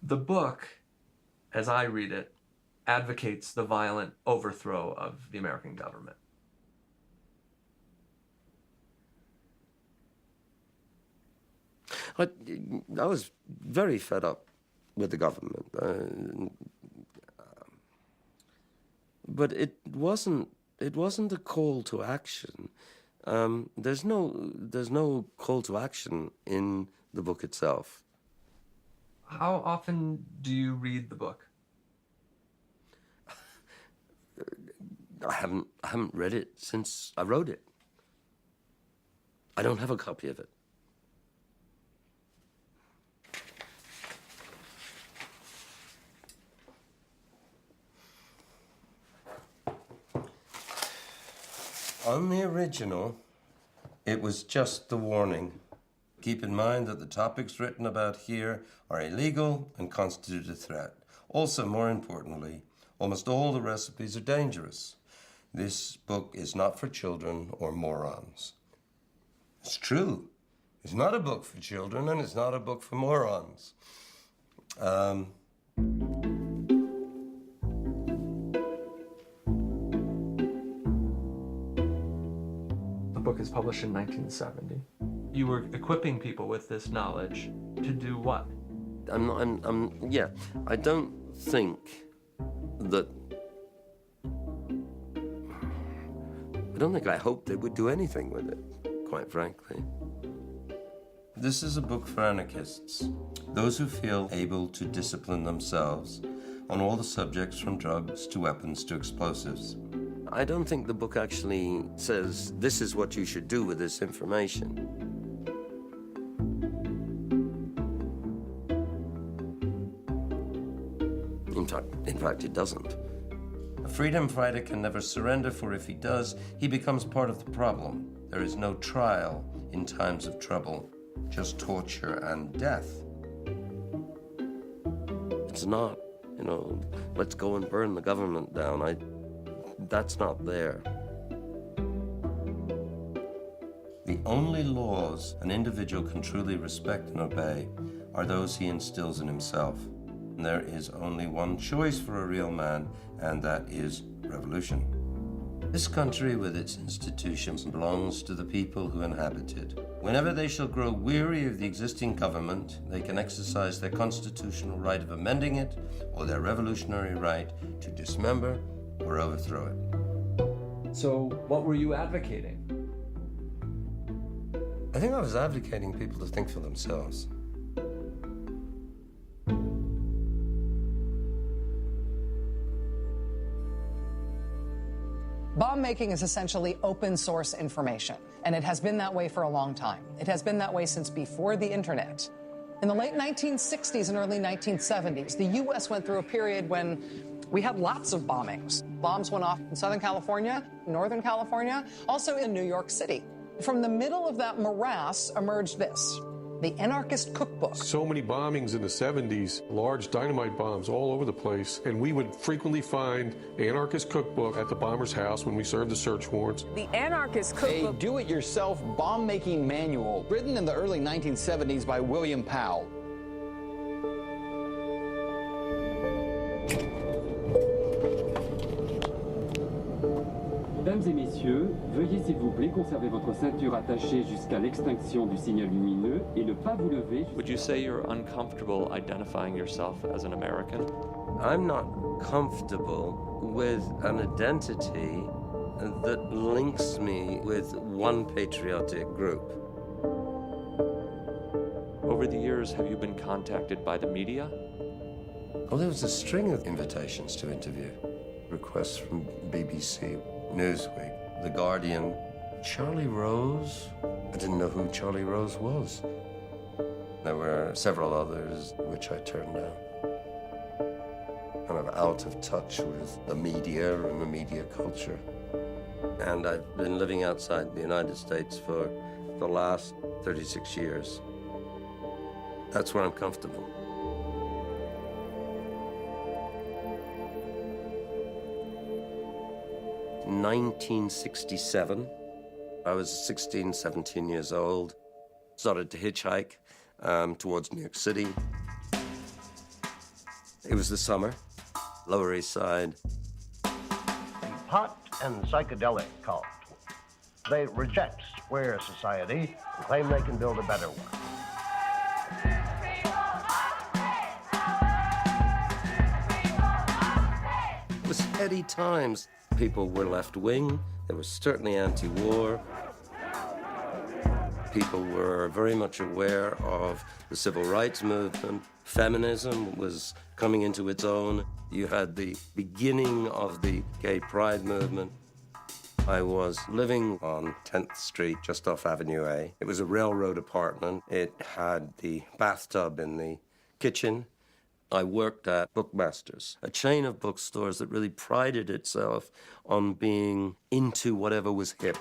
The book, as I read it, advocates the violent overthrow of the American government. I was very fed up with the government, but it wasn't a call to action. There's no call to action in the book itself. How often do you read the book? I haven't read it since I wrote it. I don't have a copy of it. On the original, it was just the warning. Keep in mind that the topics written about here are illegal and constitute a threat. Also, more importantly, almost all the recipes are dangerous. This book is not for children or morons. It's true. It's not a book for children, and it's not a book for morons. The book is published in 1970. You were equipping people with this knowledge to do what? Yeah, I don't think that... I hoped they would do anything with it, quite frankly. This is a book for anarchists, those who feel able to discipline themselves on all the subjects from drugs to weapons to explosives. I don't think the book actually says, this is what you should do with this information. In fact, it doesn't. A freedom fighter can never surrender, for if he does, he becomes part of the problem. There is no trial in times of trouble, just torture and death. It's not, let's go and burn the government down. That's not there. The only laws an individual can truly respect and obey are those he instills in himself. And there is only one choice for a real man, and that is revolution. This country with its institutions belongs to the people who inhabit it. Whenever they shall grow weary of the existing government, they can exercise their constitutional right of amending it, or their revolutionary right to dismember or overthrow it. So what were you advocating? I think I was advocating people to think for themselves. Bomb making is essentially open source information, and it has been that way for a long time. It has been that way since before the internet. In the late 1960s and early 1970s, the U.S. went through a period when we had lots of bombings. Bombs went off in Southern California, Northern California, also in New York City. From the middle of that morass emerged this, the Anarchist Cookbook. So many bombings in the 70s, large dynamite bombs all over the place, and we would frequently find the Anarchist Cookbook at the bomber's house when we served the search warrants. The Anarchist Cookbook, a do-it-yourself bomb-making manual written in the early 1970s by William Powell. Mesdames et messieurs, veuillez s'il vous plaît conserver votre ceinture attachée jusqu'à l'extinction du signal lumineux et ne pas vous lever. Would you say you're uncomfortable identifying yourself as an American? I'm not comfortable with an identity that links me with one patriotic group. Over the years, have you been contacted by the media? Well, there was a string of invitations to interview. Requests from BBC, Newsweek, The Guardian. Charlie Rose? I didn't know who Charlie Rose was. There were several others which I turned down. Kind of out of touch with the media and the media culture. And I've been living outside the United States for the last 36 years. That's where I'm comfortable. In 1967, I was 16, 17 years old. Started to hitchhike towards New York City. It was the summer, Lower East Side. Hot and psychedelic cult. They reject square society and claim they can build a better one. It was heady times. People were left-wing. They were certainly anti-war. People were very much aware of the civil rights movement. Feminism was coming into its own. You had the beginning of the gay pride movement. I was living on 10th Street, just off Avenue A. It was a railroad apartment. It had the bathtub in the kitchen. I worked at Bookmasters, a chain of bookstores that really prided itself on being into whatever was hip.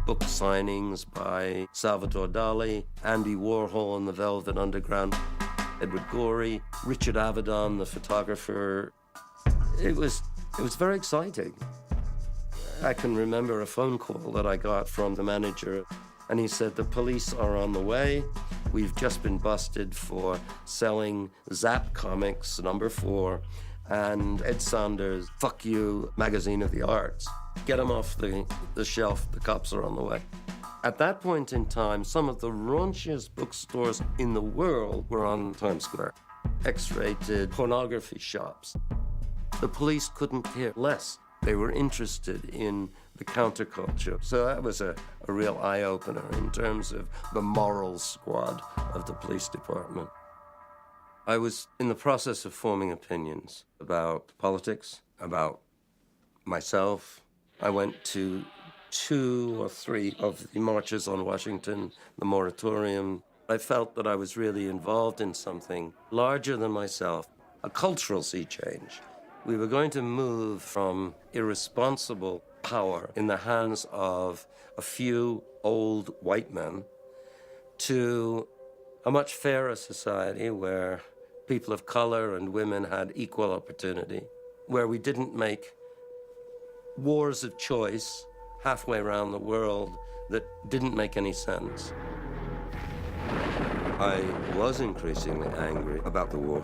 Book signings by Salvador Dali, Andy Warhol and the Velvet Underground, Edward Gorey, Richard Avedon, the photographer. It was very exciting. I can remember a phone call that I got from the manager, and he said, "The police are on the way. We've just been busted for selling Zap Comics #4 and Ed Saunders' Fuck You Magazine of the Arts. Get them off the shelf, the cops are on the way." At that point in time, some of the raunchiest bookstores in the world were on Times Square. X-rated pornography shops. The police couldn't care less. They were interested in the counterculture. So that was a real eye-opener in terms of the moral squad of the police department. I was in the process of forming opinions about politics, about myself. I went to 2 or 3 of the marches on Washington, the moratorium. I felt that I was really involved in something larger than myself, a cultural sea change. We were going to move from irresponsible power in the hands of a few old white men to a much fairer society where people of color and women had equal opportunity, where we didn't make wars of choice halfway around the world that didn't make any sense. I was increasingly angry about the war.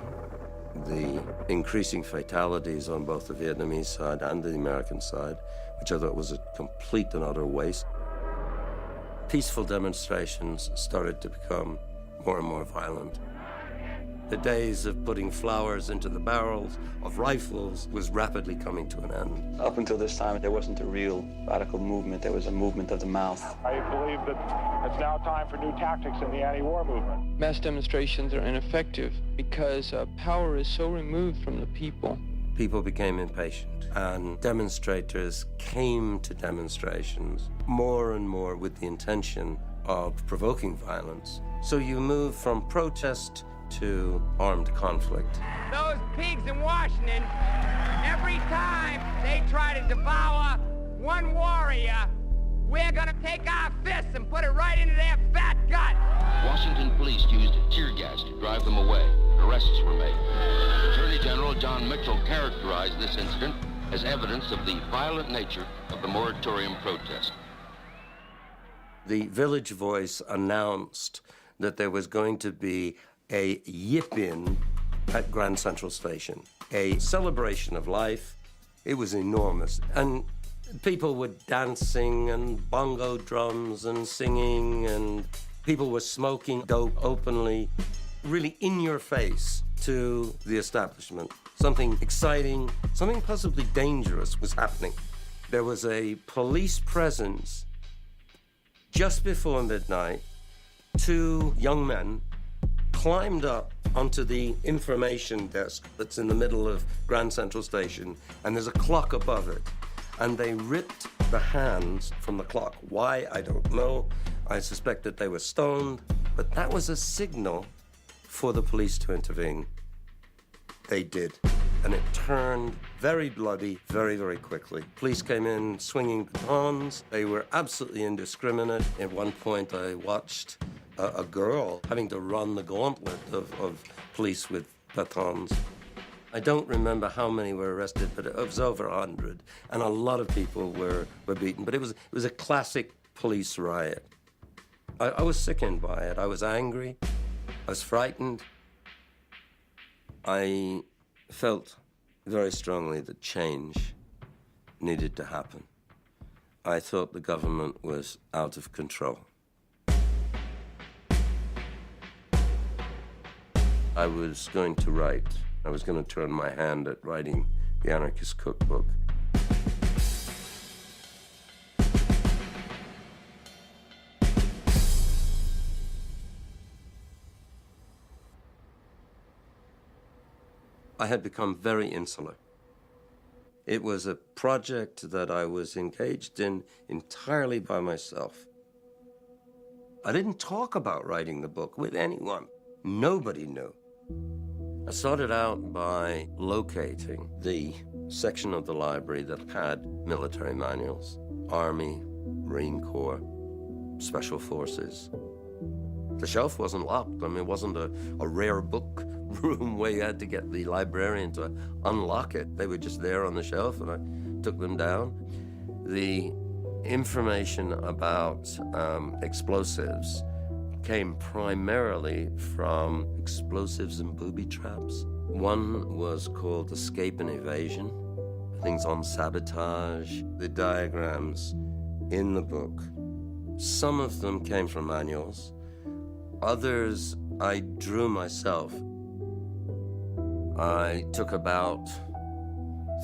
The increasing fatalities on both the Vietnamese side and the American side, which I thought was a complete and utter waste. Peaceful demonstrations started to become more and more violent. The days of putting flowers into the barrels of rifles was rapidly coming to an end. Up until this time, there wasn't a real radical movement. There was a movement of the mouth. I believe that it's now time for new tactics in the anti-war movement. Mass demonstrations are ineffective because power is so removed from the people. People became impatient, and demonstrators came to demonstrations more and more with the intention of provoking violence. So you move from protest to armed conflict. Those pigs in Washington, every time they try to devour one warrior, we're gonna take our fists and put it right into their fat gut. Washington police used tear gas to drive them away. Arrests were made. Attorney General John Mitchell characterized this incident as evidence of the violent nature of the moratorium protest. The Village Voice announced that there was going to be a yip-in at Grand Central Station, a celebration of life. It was enormous. And people were dancing and bongo drums and singing, and people were smoking dope openly, really in your face to the establishment. Something exciting, something possibly dangerous was happening. There was a police presence just before midnight. 2 young men climbed up onto the information desk that's in the middle of Grand Central Station, and there's a clock above it. And they ripped the hands from the clock. Why, I don't know. I suspect that they were stoned, but that was a signal for the police to intervene. They did. And it turned very bloody very, very quickly. Police came in swinging batons. They were absolutely indiscriminate. At one point, I watched a girl having to run the gauntlet of police with batons. I don't remember how many were arrested, but it was over 100, and a lot of people were beaten. But it was a classic police riot. I was sickened by it. I was angry. I was frightened. I felt very strongly that change needed to happen. I thought the government was out of control. I was going to write. I was going to turn my hand at writing the Anarchist Cookbook. I had become very insular. It was a project that I was engaged in entirely by myself. I didn't talk about writing the book with anyone. Nobody knew. I started out by locating the section of the library that had military manuals, Army, Marine Corps, Special Forces. The shelf wasn't locked. I mean, it wasn't a rare book room where you had to get the librarian to unlock it. They were just there on the shelf, and I took them down. The information about explosives came primarily from explosives and booby traps. One was called Escape and Evasion, things on sabotage, the diagrams in the book. Some of them came from manuals. Others I drew myself. I took about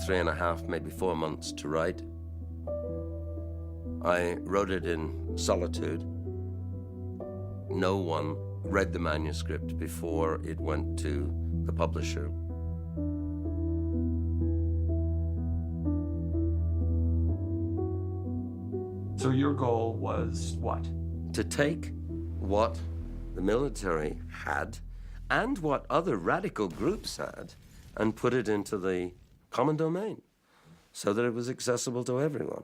3.5, maybe 4 months to write. I wrote it in solitude. No one read the manuscript before it went to the publisher. So your goal was what? To take what the military had and what other radical groups had and put it into the common domain so that it was accessible to everyone.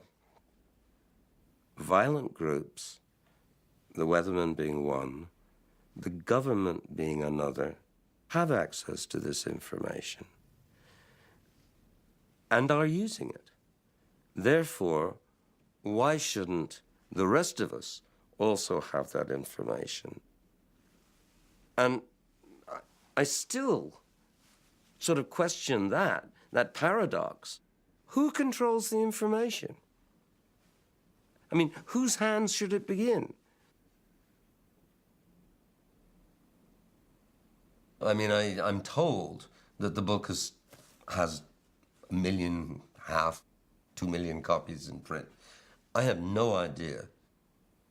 Violent groups, the Weathermen being one, the government being another, have access to this information and are using it. Therefore, why shouldn't the rest of us also have that information? And I still sort of question that paradox. Who controls the information? I mean, whose hands should it be in? I mean, I'm told that the book has 1.5 million, 2 million copies in print. I have no idea,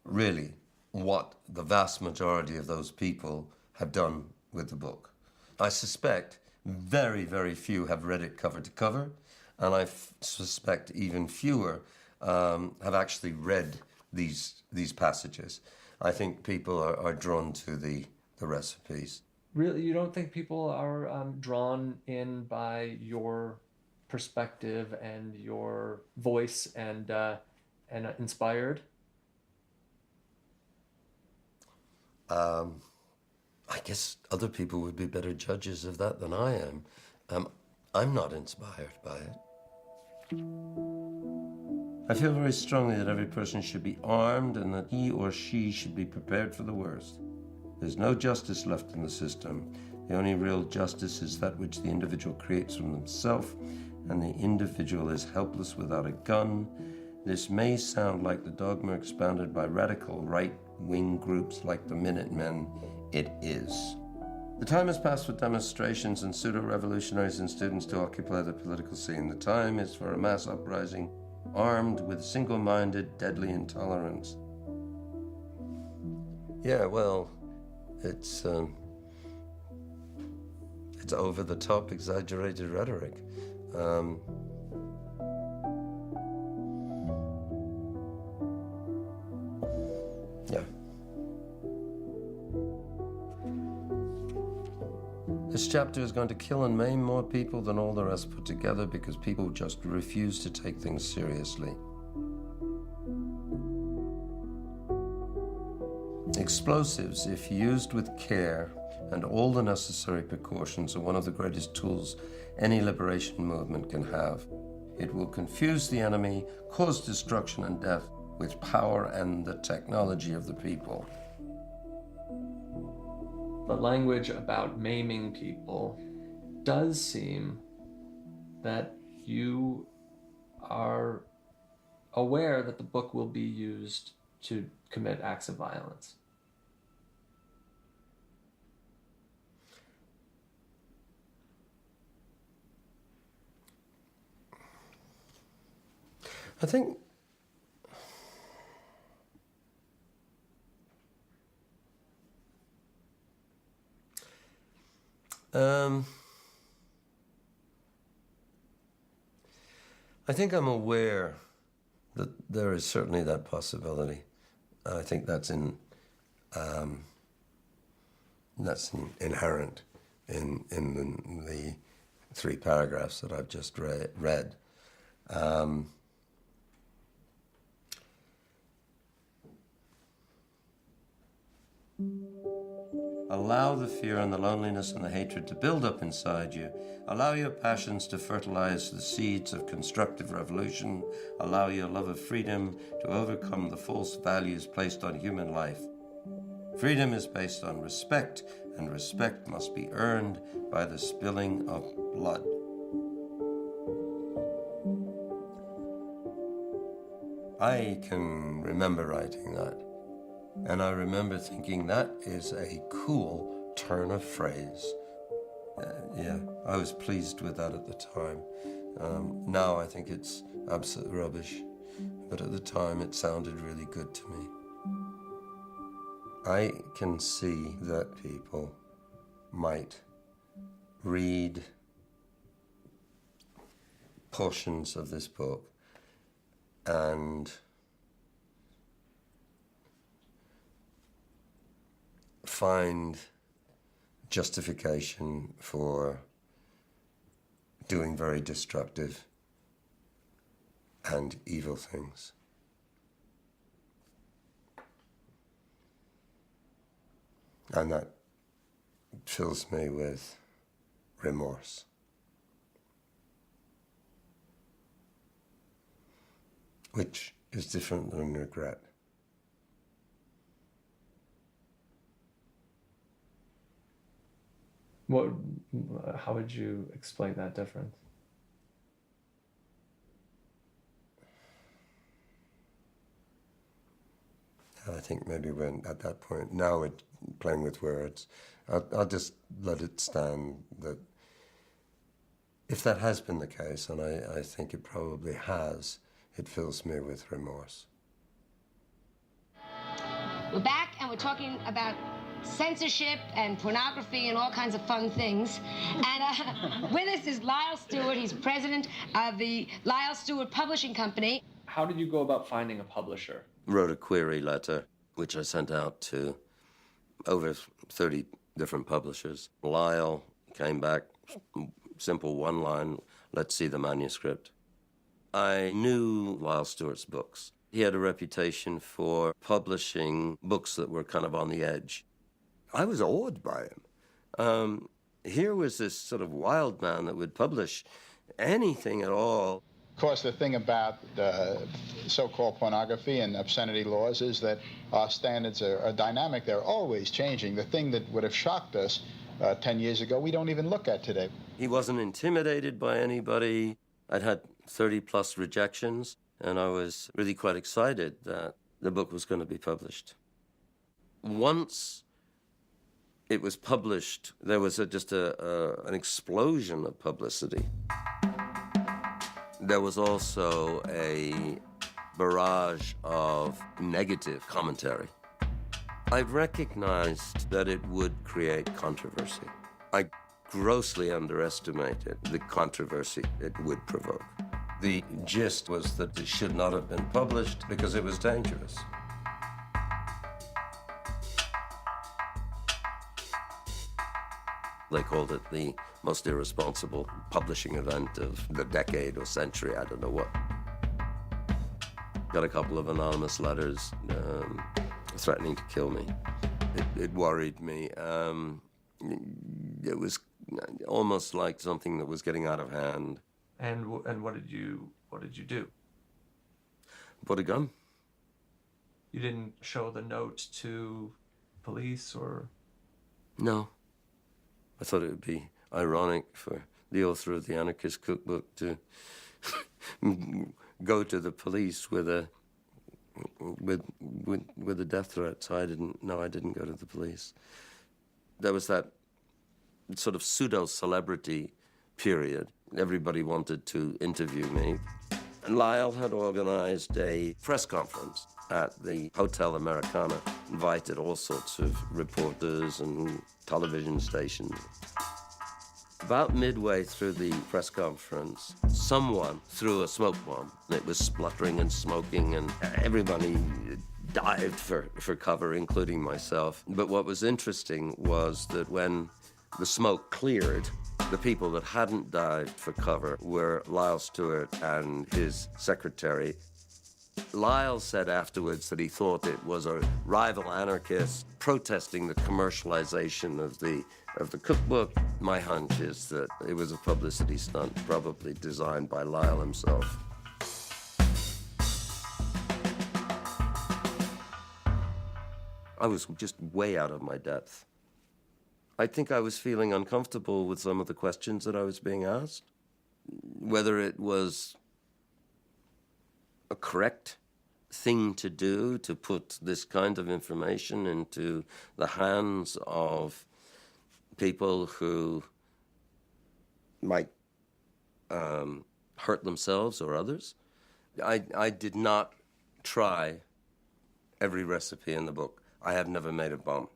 really, what the vast majority of those people have done with the book. I suspect very, very few have read it cover to cover, and I suspect even fewer have actually read these passages. I think people are drawn to the recipes. Really, you don't think people are drawn in by your perspective and your voice and inspired? I guess other people would be better judges of that than I am. I'm not inspired by it. I feel very strongly that every person should be armed and that he or she should be prepared for the worst. There's no justice left in the system. The only real justice is that which the individual creates from themselves, and the individual is helpless without a gun. This may sound like the dogma expounded by radical right-wing groups like the Minutemen. It is. The time has passed for demonstrations and pseudo-revolutionaries and students to occupy the political scene. The time is for a mass uprising armed with single-minded, deadly intolerance. Yeah, well, it's over-the-top, exaggerated rhetoric. Yeah. This chapter is going to kill and maim more people than all the rest put together because people just refuse to take things seriously. Explosives, if used with care and all the necessary precautions, are one of the greatest tools any liberation movement can have. It will confuse the enemy, cause destruction and death with power and the technology of the people. The language about maiming people does seem that you are aware that the book will be used to commit acts of violence. I think I'm aware that there is certainly that possibility. I think that's inherent in the 3 paragraphs that I've just read. Allow the fear and the loneliness and the hatred to build up inside you. Allow your passions to fertilize the seeds of constructive revolution. Allow your love of freedom to overcome the false values placed on human life. Freedom is based on respect, and respect must be earned by the spilling of blood. I can remember writing that. And I remember thinking, that is a cool turn of phrase. Yeah, I was pleased with that at the time. Now I think it's absolute rubbish, but at the time it sounded really good to me. I can see that people might read portions of this book and find justification for doing very destructive and evil things. And that fills me with remorse. Which is different than regret. How would you explain that difference? I think maybe when at that point, now we're playing with words. I'll just let it stand that if that has been the case, and I think it probably has, it fills me with remorse. We're back and we're talking about censorship and pornography and all kinds of fun things. And with us is Lyle Stewart. He's president of the Lyle Stewart Publishing Company. How did you go about finding a publisher? Wrote a query letter, which I sent out to over 30 different publishers. Lyle came back, simple one line, let's see the manuscript. I knew Lyle Stewart's books. He had a reputation for publishing books that were kind of on the edge. I was awed by him. Here was this sort of wild man that would publish anything at all. Of course, the thing about so-called pornography and obscenity laws is that our standards are dynamic. They're always changing. The thing that would have shocked us 10 years ago, we don't even look at today. He wasn't intimidated by anybody. I'd had 30-plus rejections, and I was really quite excited that the book was going to be published. Once it was published, there was just an explosion of publicity. There was also a barrage of negative commentary. I recognized that it would create controversy. I grossly underestimated the controversy it would provoke. The gist was that it should not have been published because it was dangerous. They called it the most irresponsible publishing event of the decade or century, I don't know what. Got a couple of anonymous letters threatening to kill me. It worried me. It was almost like something that was getting out of hand. And what did you do? Put a gun. You didn't show the note to police or? No. I thought it would be ironic for the author of the Anarchist Cookbook to go to the police with a death threat. So I didn't go to the police. There was that sort of pseudo-celebrity period. Everybody wanted to interview me. And Lyle had organized a press conference at the Hotel Americana, invited all sorts of reporters and television stations. About midway through the press conference, someone threw a smoke bomb. It was spluttering and smoking, and everybody dived for cover, including myself. But what was interesting was that when the smoke cleared, the people that hadn't dived for cover were Lyle Stewart and his secretary. Lyle said afterwards that he thought it was a rival anarchist protesting the commercialization of the cookbook. My hunch is that it was a publicity stunt, probably designed by Lyle himself. I was just way out of my depth. I think I was feeling uncomfortable with some of the questions that I was being asked. Whether it was a correct thing to do to put this kind of information into the hands of people who might hurt themselves or others. I did not try every recipe in the book. I have never made a bomb.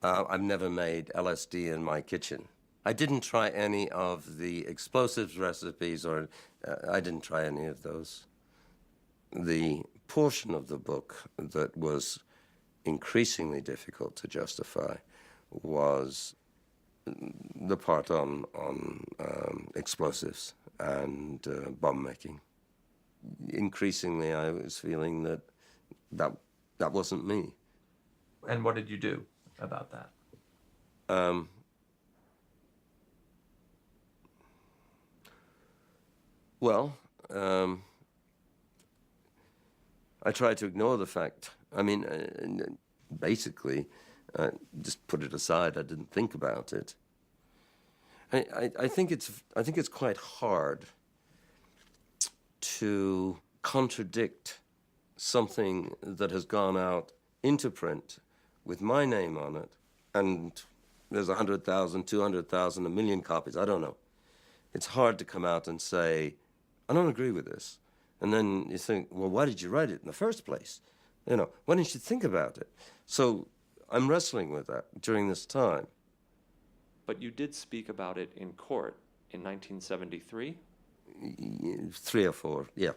I've never made LSD in my kitchen. I didn't try any of the explosives recipes, or I didn't try any of those. The portion of the book that was increasingly difficult to justify was the part on explosives and bomb making. Increasingly, I was feeling that wasn't me. And what did you do about that? I tried to ignore the fact. I mean, basically, just put it aside. I didn't think about it. I think it's quite hard to contradict something that has gone out into print with my name on it, and there's 100,000, 200,000, 1 million copies. I don't know. It's hard to come out and say, I don't agree with this. And then you think, well, why did you write it in the first place? You know, why didn't you think about it? So I'm wrestling with that during this time. But you did speak about it in court in 1973? 3 or 4, yeah.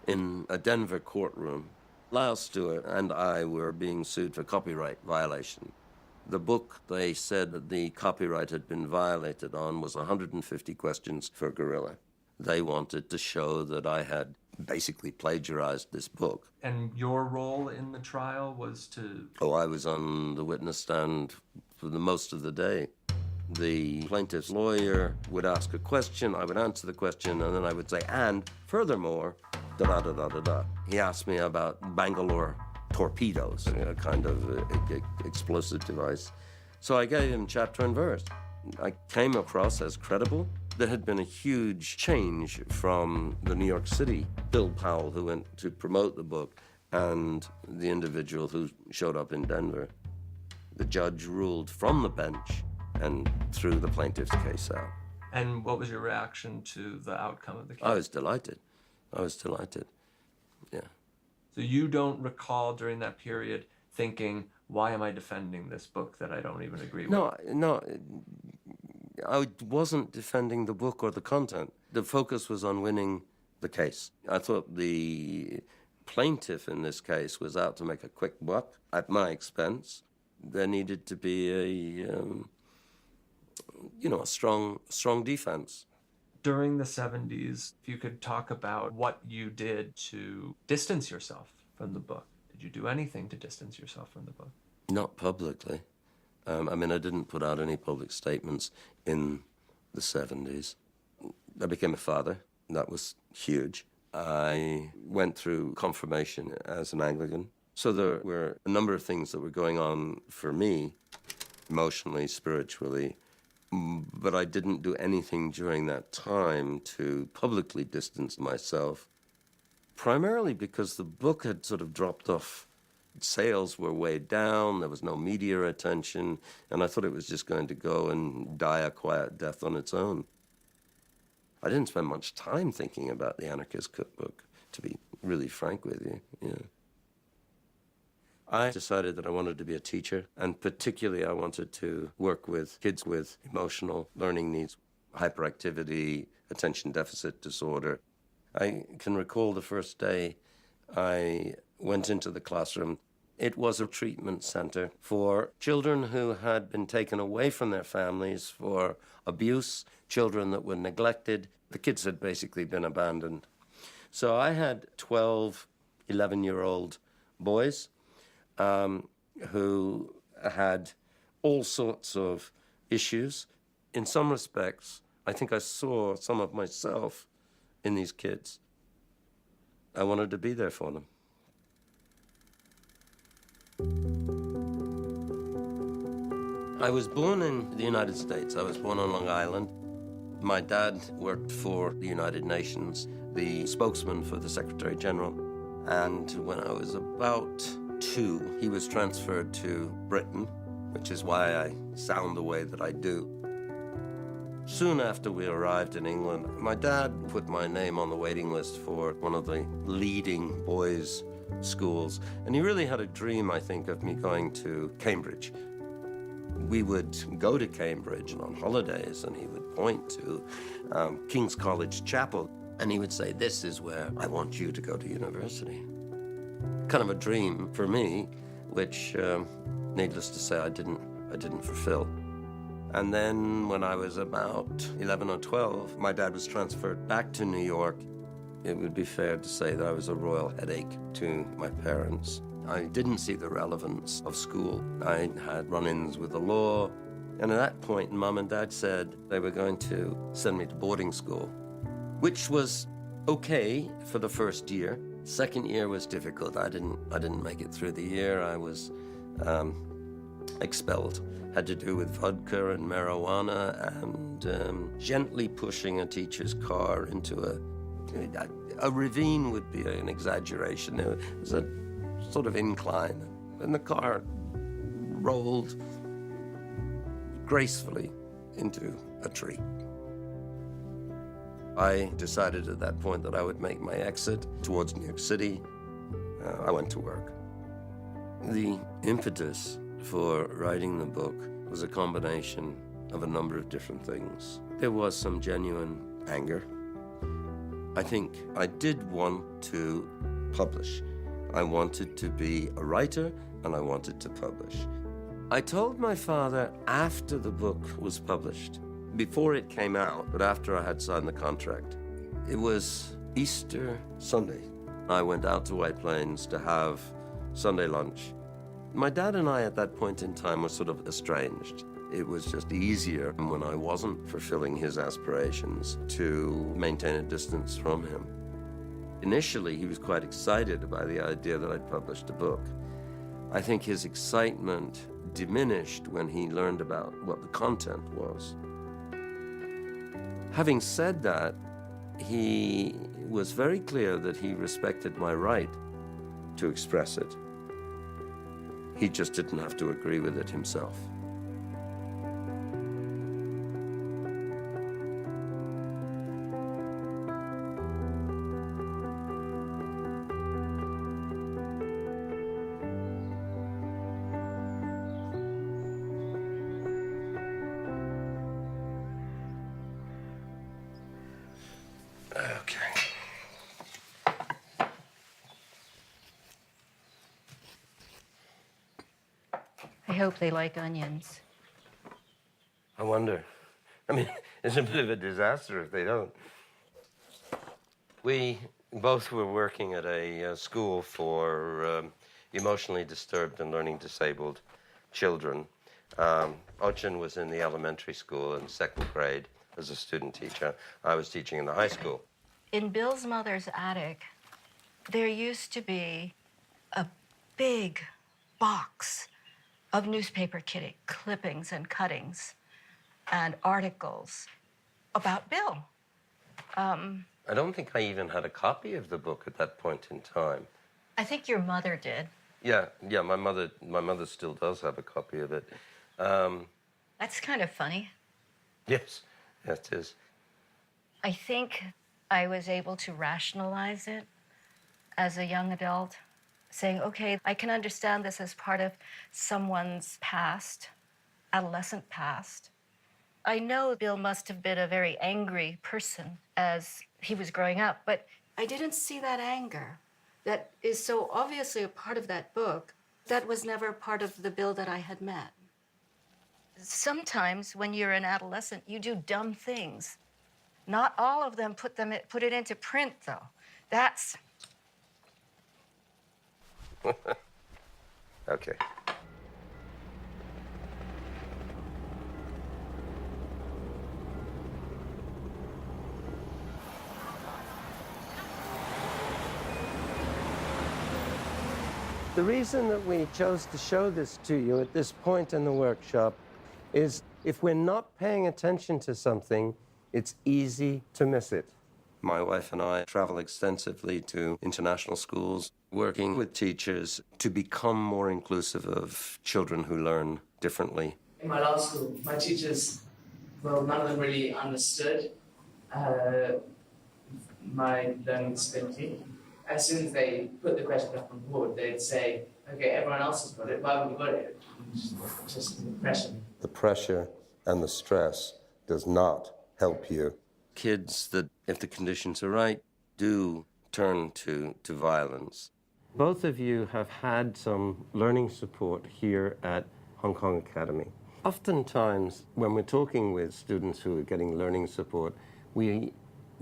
In a Denver courtroom, Lyle Stewart and I were being sued for copyright violation. The book they said that the copyright had been violated on was 150 Questions for Gorilla. They wanted to show that I had basically plagiarized this book. And your role in the trial was to... Oh, I was on the witness stand for the most of the day. The plaintiff's lawyer would ask a question, I would answer the question, and then I would say, and furthermore, da-da-da-da-da-da. He asked me about Bangalore torpedoes, a kind of explosive device. So I gave him chapter and verse. I came across as credible. There had been a huge change from the New York City Bill Powell, who went to promote the book, and the individual who showed up in Denver. The judge ruled from the bench and threw the plaintiff's case out. And what was your reaction to the outcome of the case? I was delighted, yeah. So you don't recall during that period thinking, why am I defending this book that I don't even agree with? No, I wasn't defending the book or the content. The focus was on winning the case. I thought the plaintiff in this case was out to make a quick buck at my expense. There needed to be a strong defense. During the 70s, if you could talk about what you did to distance yourself from the book. Did you do anything to distance yourself from the book? Not publicly. I didn't put out any public statements in the 70s. I became a father. That was huge. I went through confirmation as an Anglican. So there were a number of things that were going on for me emotionally, spiritually. But I didn't do anything during that time to publicly distance myself, primarily because the book had sort of dropped off. Sales were way down, there was no media attention, and I thought it was just going to go and die a quiet death on its own. I didn't spend much time thinking about the Anarchist Cookbook, to be really frank with you. Yeah. I decided that I wanted to be a teacher, and particularly I wanted to work with kids with emotional learning needs, hyperactivity, attention deficit disorder. I can recall the first day I went into the classroom. It was a treatment center for children who had been taken away from their families for abuse, children that were neglected. The kids had basically been abandoned. So I had 12, 11-year-old boys who had all sorts of issues. In some respects, I think I saw some of myself in these kids. I wanted to be there for them. I was born in the United States. I was born on Long Island. My dad worked for the United Nations, the spokesman for the Secretary General. And when I was about 2, he was transferred to Britain, which is why I sound the way that I do. Soon after we arrived in England, my dad put my name on the waiting list for one of the leading boys' schools. And he really had a dream, I think, of me going to Cambridge. We would go to Cambridge on holidays, and he would point to King's College Chapel, and he would say, "This is where I want you to go to university." Kind of a dream for me, which, needless to say, I didn't fulfill. And then when I was about 11 or 12, my dad was transferred back to New York. It would be fair to say that I was a royal headache to my parents. I didn't see the relevance of school. I had run-ins with the law. And at that point, Mom and Dad said they were going to send me to boarding school, which was okay for the first year. Second year was difficult. I didn't make it through the year. I was expelled. Had to do with vodka and marijuana and gently pushing a teacher's car into a ravine would be an exaggeration. It was a sort of incline, and the car rolled gracefully into a tree. I decided at that point that I would make my exit towards New York City. I went to work. The impetus for writing the book was a combination of a number of different things. There was some genuine anger. I think I did want to publish. I wanted to be a writer, and I wanted to publish. I told my father after the book was published, before it came out, but after I had signed the contract. It was Easter Sunday. I went out to White Plains to have Sunday lunch. My dad and I at that point in time were sort of estranged. It was just easier when I wasn't fulfilling his aspirations to maintain a distance from him. Initially, he was quite excited by the idea that I'd published a book. I think his excitement diminished when he learned about what the content was. Having said that, he was very clear that he respected my right to express it. He just didn't have to agree with it himself. I hope they like onions. I wonder. I mean, it's a bit of a disaster if they don't. We both were working at a school for emotionally disturbed and learning disabled children. Ochin was in the elementary school in second grade as a student teacher. I was teaching in the high school. In Bill's mother's attic, there used to be a big box of newspaper clippings and cuttings and articles about Bill. I don't think I even had a copy of the book at that point in time. I think your mother did. Yeah, my mother still does have a copy of it. That's kind of funny. Yes, it is. I think I was able to rationalize it as a young adult, saying, okay, I can understand this as part of someone's past, adolescent past. I know Bill must have been a very angry person as he was growing up, but I didn't see that anger that is so obviously a part of that book. That was never part of the Bill that I had met. Sometimes when you're an adolescent, you do dumb things. Not all of them put it into print, though. That's... Okay. The reason that we chose to show this to you at this point in the workshop is if we're not paying attention to something, it's easy to miss it. My wife and I travel extensively to international schools, working with teachers to become more inclusive of children who learn differently. In my law school, my teachers, well, none of them really understood my learning disability. As soon as they put the question up on the board, they'd say, okay, everyone else has got it, why haven't you got it? Just the pressure. The pressure and the stress does not help you. Kids that, if the conditions are right, do turn to violence. Both of you have had some learning support here at Hong Kong Academy. Oftentimes, when we're talking with students who are getting learning support, we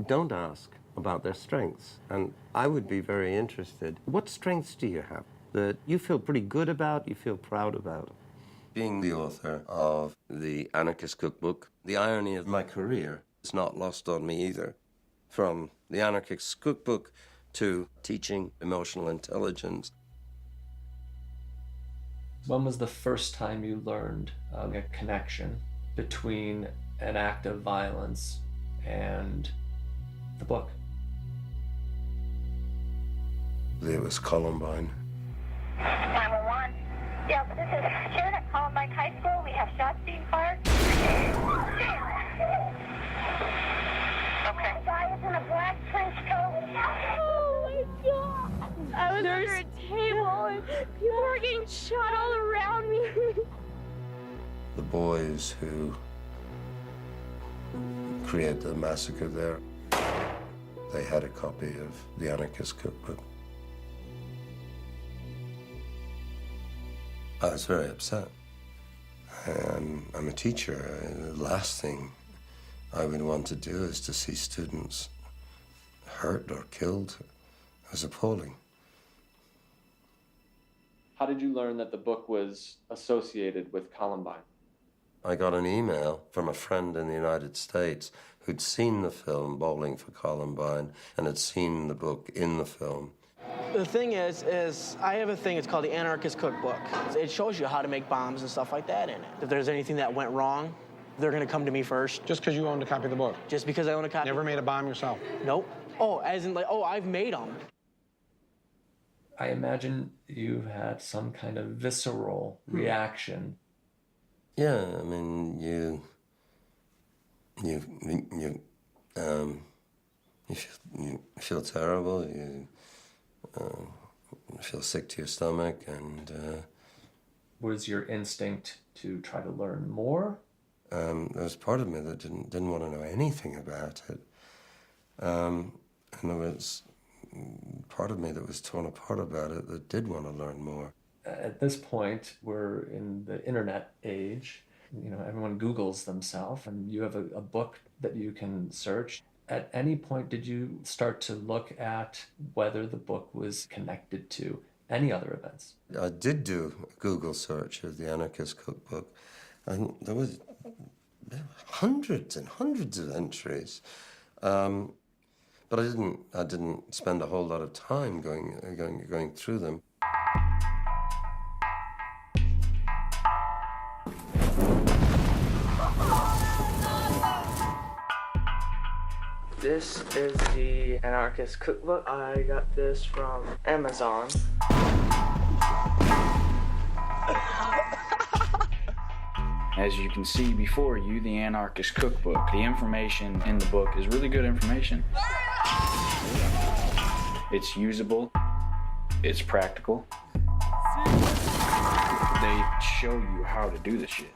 don't ask about their strengths. And I would be very interested. What strengths do you have that you feel pretty good about, you feel proud about? Being the author of the Anarchist Cookbook, the irony of my career is not lost on me either. From the Anarchist Cookbook to teaching emotional intelligence. When was the first time you learned a connection between an act of violence and the book? It was Columbine. 911. Yeah, but this is Sharon at Columbine High School. We have shots being fired. Okay. The guy is in a black trench coat. Oh my God. I was under a table and people were getting shot all around me. The boys who created the massacre there, they had a copy of the Anarchist Cookbook. I was very upset. And I'm a teacher. The last thing I would want to do is to see students hurt or killed. It was appalling. How did you learn that the book was associated with Columbine? I got an email from a friend in the United States who'd seen the film Bowling for Columbine and had seen the book in the film. The thing is I have a thing, it's called the Anarchist Cookbook. It shows you how to make bombs and stuff like that in it. If there's anything that went wrong, they're gonna come to me first. Just because you owned a copy of the book? Just because I own a copy. Never made a bomb yourself? Nope. Oh, as in like, oh, I've made them. I imagine you had some kind of visceral reaction. Yeah, I mean, you feel terrible. You feel sick to your stomach, and was your instinct to try to learn more? There was part of me that didn't want to know anything about it, and there was part of me that was torn apart about it that did want to learn more. At this point, we're in the internet age. You know, everyone Googles themselves, and you have a book that you can search. At any point, did you start to look at whether the book was connected to any other events? I did do a Google search of the Anarchist Cookbook, and there was hundreds and hundreds of entries. But I didn't spend a whole lot of time going through them. This is the Anarchist Cookbook. I got this from Amazon. As you can see before you, the Anarchist Cookbook. The information in the book is really good information. It's usable. It's practical. They show you how to do the shit.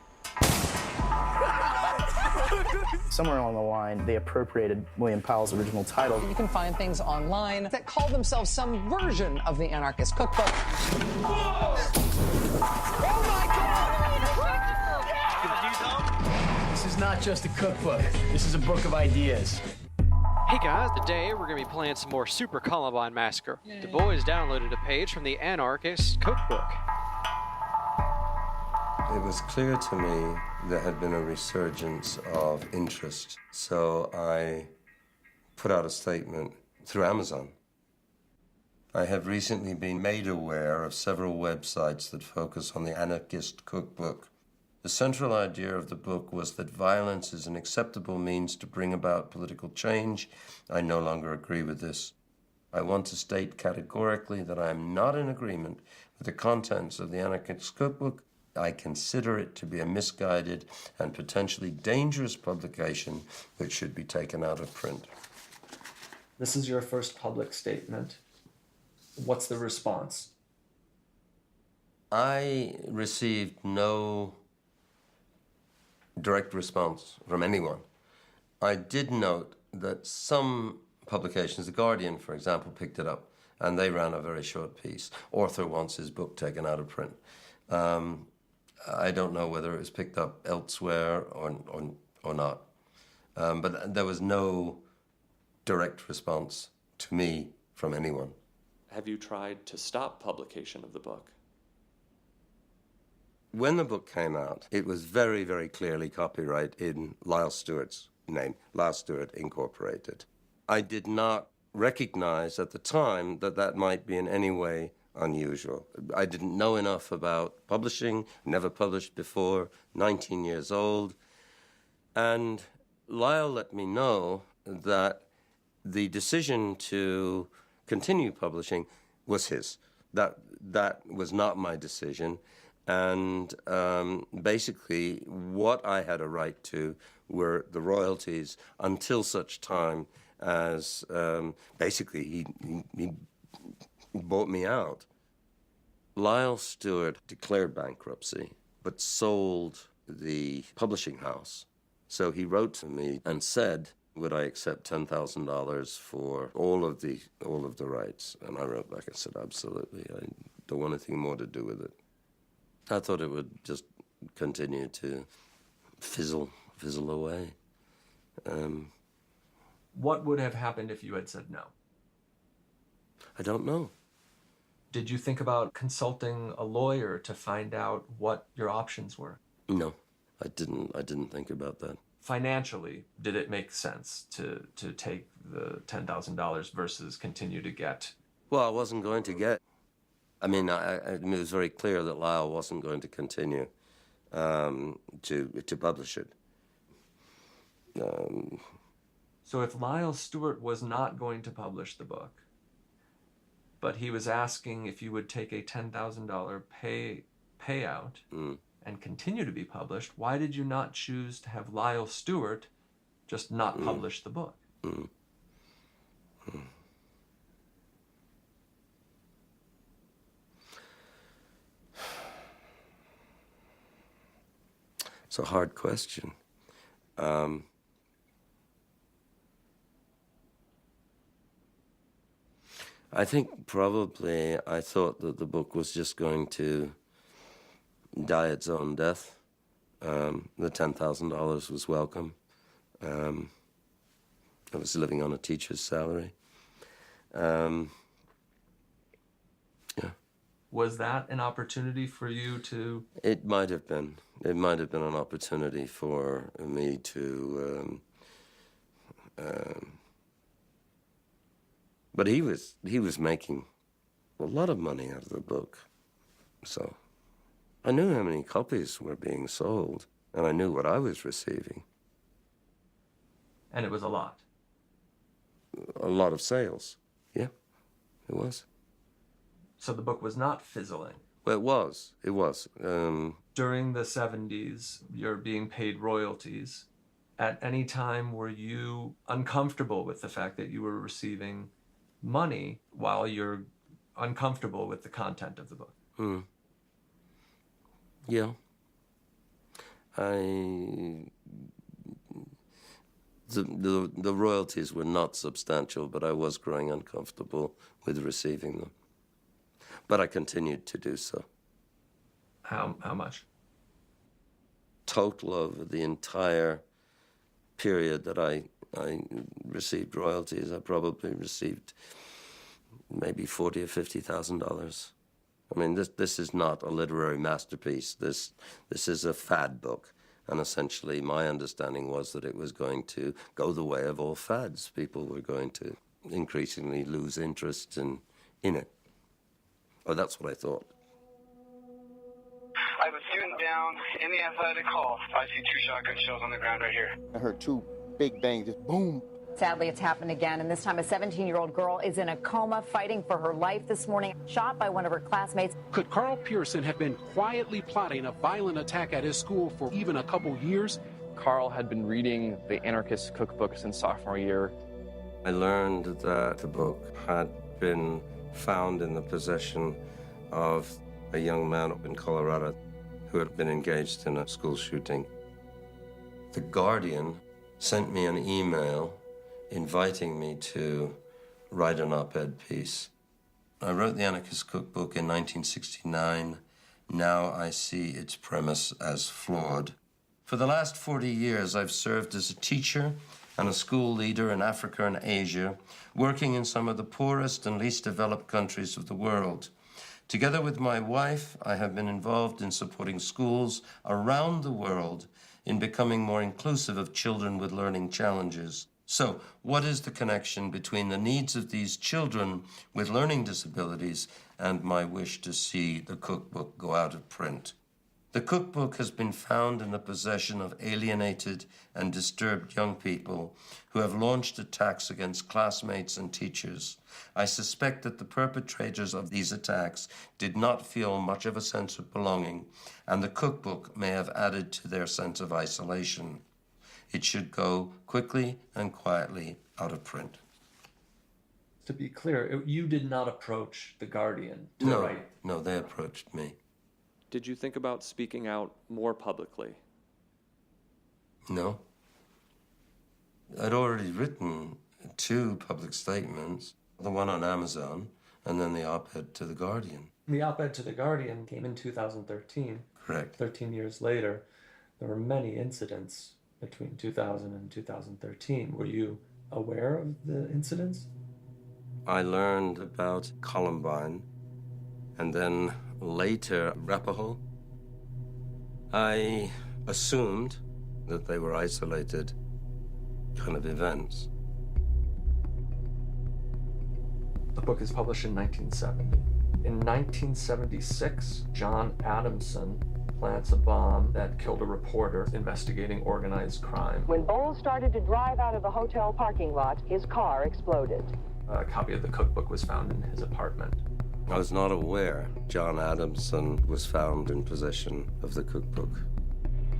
Somewhere along the line, they appropriated William Powell's original title. You can find things online that call themselves some version of the Anarchist Cookbook. This is not just a cookbook. This is a book of ideas. Hey guys, today we're going to be playing some more Super Columbine Massacre. The boys downloaded a page from the Anarchist Cookbook. It was clear to me there had been a resurgence of interest, so I put out a statement through Amazon. I have recently been made aware of several websites that focus on the Anarchist Cookbook. The central idea of the book was that violence is an acceptable means to bring about political change. I no longer agree with this. I want to state categorically that I am not in agreement with the contents of the Anarchist Cookbook. I consider it to be a misguided and potentially dangerous publication which should be taken out of print. This is your first public statement. What's the response? I received no direct response from anyone. I did note that some publications, The Guardian, for example, picked it up, and they ran a very short piece. Author wants his book taken out of print. I don't know whether it was picked up elsewhere or not. But there was no direct response to me from anyone. Have you tried to stop publication of the book? When the book came out, it was very, very clearly copyright in Lyle Stewart's name, Lyle Stewart Incorporated. I did not recognize at the time that that might be in any way unusual. I didn't know enough about publishing, never published before, 19 years old. And Lyle let me know that the decision to continue publishing was his. That was not my decision. And basically what I had a right to were the royalties until such time as basically he bought me out. Lyle Stewart declared bankruptcy, but sold the publishing house. So he wrote to me and said, would I accept $10,000 for all of the rights? And I wrote back and said, absolutely. I don't want anything more to do with it. I thought it would just continue to fizzle away. What would have happened if you had said no? I don't know. Did you think about consulting a lawyer to find out what your options were? No, I didn't think about that. Financially, did it make sense to take the $10,000 versus continue to get? Well, I wasn't going to get. I mean, it was very clear that Lyle wasn't going to continue to publish it. So if Lyle Stewart was not going to publish the book, but he was asking if you would take a $10,000 payout and continue to be published, why did you not choose to have Lyle Stewart just not publish the book? It's a hard question. I think probably I thought that the book was just going to die its own death. The $10,000 was welcome. I was living on a teacher's salary. Yeah. Was that an opportunity for you to? It might have been. It might have been an opportunity for me to. But he was making a lot of money out of the book, so I knew how many copies were being sold, and I knew what I was receiving. And it was a lot. a lot of sales. Yeah, it was. So the book was not fizzling? Well, it was. It was. During the 70s, you're being paid royalties. At any time, were you uncomfortable with the fact that you were receiving money while you're uncomfortable with the content of the book? Yeah. The royalties were not substantial, but I was growing uncomfortable with receiving them. But I continued to do so. How much? Total over the entire period that I received royalties, I probably received maybe $40,000 or $50,000. I mean, this is not a literary masterpiece. This is a fad book. And essentially, my understanding was that it was going to go the way of all fads. People were going to increasingly lose interest in it. Oh, that's what I thought. I have a student down in the athletic hall. I see 2 shotgun shells on the ground right here. I heard 2 big bangs, just boom. Sadly, it's happened again, and this time a 17-year-old girl is in a coma fighting for her life this morning, shot by one of her classmates. Could Carl Pearson have been quietly plotting a violent attack at his school for even a couple years? Carl had been reading the Anarchist Cookbook since sophomore year. I learned that the book had been found in the possession of a young man up in Colorado who had been engaged in a school shooting. The Guardian sent me an email inviting me to write an op-ed piece. I wrote the Anarchist Cookbook in 1969. Now I see its premise as flawed. For the last 40 years, I've served as a teacher and a school leader in Africa and Asia, working in some of the poorest and least developed countries of the world. Together with my wife, I have been involved in supporting schools around the world in becoming more inclusive of children with learning challenges. So, what is the connection between the needs of these children with learning disabilities and my wish to see the cookbook go out of print? The cookbook has been found in the possession of alienated and disturbed young people who have launched attacks against classmates and teachers. I suspect that the perpetrators of these attacks did not feel much of a sense of belonging, and the cookbook may have added to their sense of isolation. It should go quickly and quietly out of print. To be clear, you did not approach The Guardian to write? No, they approached me. Did you think about speaking out more publicly? No. I'd already written 2 public statements, the one on Amazon and then the op-ed to The Guardian. The op-ed to The Guardian came in 2013. Correct. 13 years later. There were many incidents between 2000 and 2013. Were you aware of the incidents? I learned about Columbine and then later Arapahoe. I assumed that they were isolated kind of events. The book is published in 1970. In 1976, John Adamson plants a bomb that killed a reporter investigating organized crime. When Bowles started to drive out of the hotel parking lot, his car exploded. A copy of the cookbook was found in his apartment. I was not aware John Adamson was found in possession of the cookbook.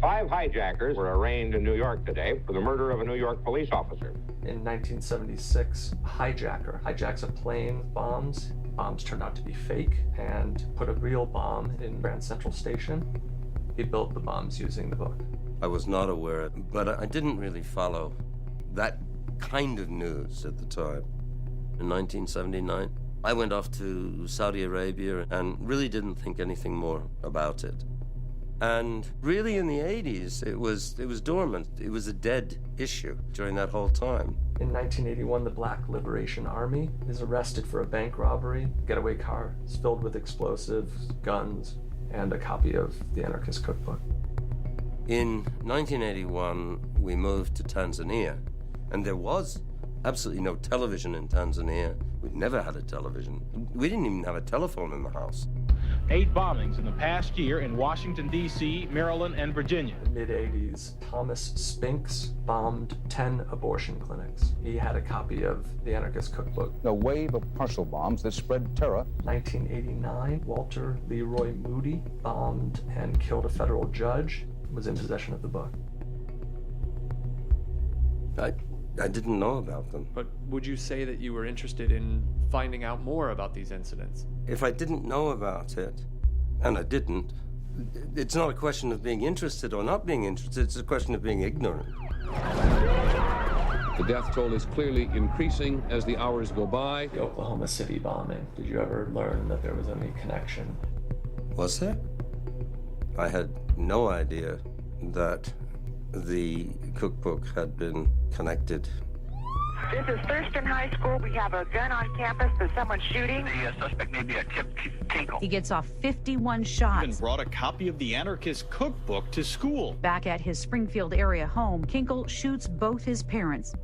5 hijackers were arraigned in New York today for the murder of a New York police officer. In 1976, a hijacker hijacks a plane, bombs. Bombs turned out to be fake, and put a real bomb in Grand Central Station. He built the bombs using the book. I was not aware, but I didn't really follow that kind of news at the time. In 1979, I went off to Saudi Arabia and really didn't think anything more about it. And really in the 80s, it was dormant. It was a dead issue during that whole time. In 1981, the Black Liberation Army is arrested for a bank robbery. Getaway car is filled with explosives, guns, and a copy of the Anarchist Cookbook. In 1981, we moved to Tanzania, and there was absolutely no television in Tanzania. We'd never had a television. We didn't even have a telephone in the house. 8 bombings in the past year in Washington, D.C., Maryland, and Virginia. In the mid-'80s, Thomas Spinks bombed 10 abortion clinics. He had a copy of the Anarchist Cookbook. A wave of parcel bombs that spread terror. 1989, Walter Leroy Moody bombed and killed a federal judge, was in possession of the book. I didn't know about them. But would you say that you were interested in finding out more about these incidents? If I didn't know about it, and I didn't, it's not a question of being interested or not being interested, it's a question of being ignorant. The death toll is clearly increasing as the hours go by. The Oklahoma City bombing, did you ever learn that there was any connection? Was there? I had no idea that the cookbook had been connected. This is Thurston High School. We have a gun on campus that someone's shooting. The suspect may be a Tinkle. He gets off 51 shots. Even brought a copy of the Anarchist Cookbook to school. Back at his Springfield area home, Kinkle shoots both his parents.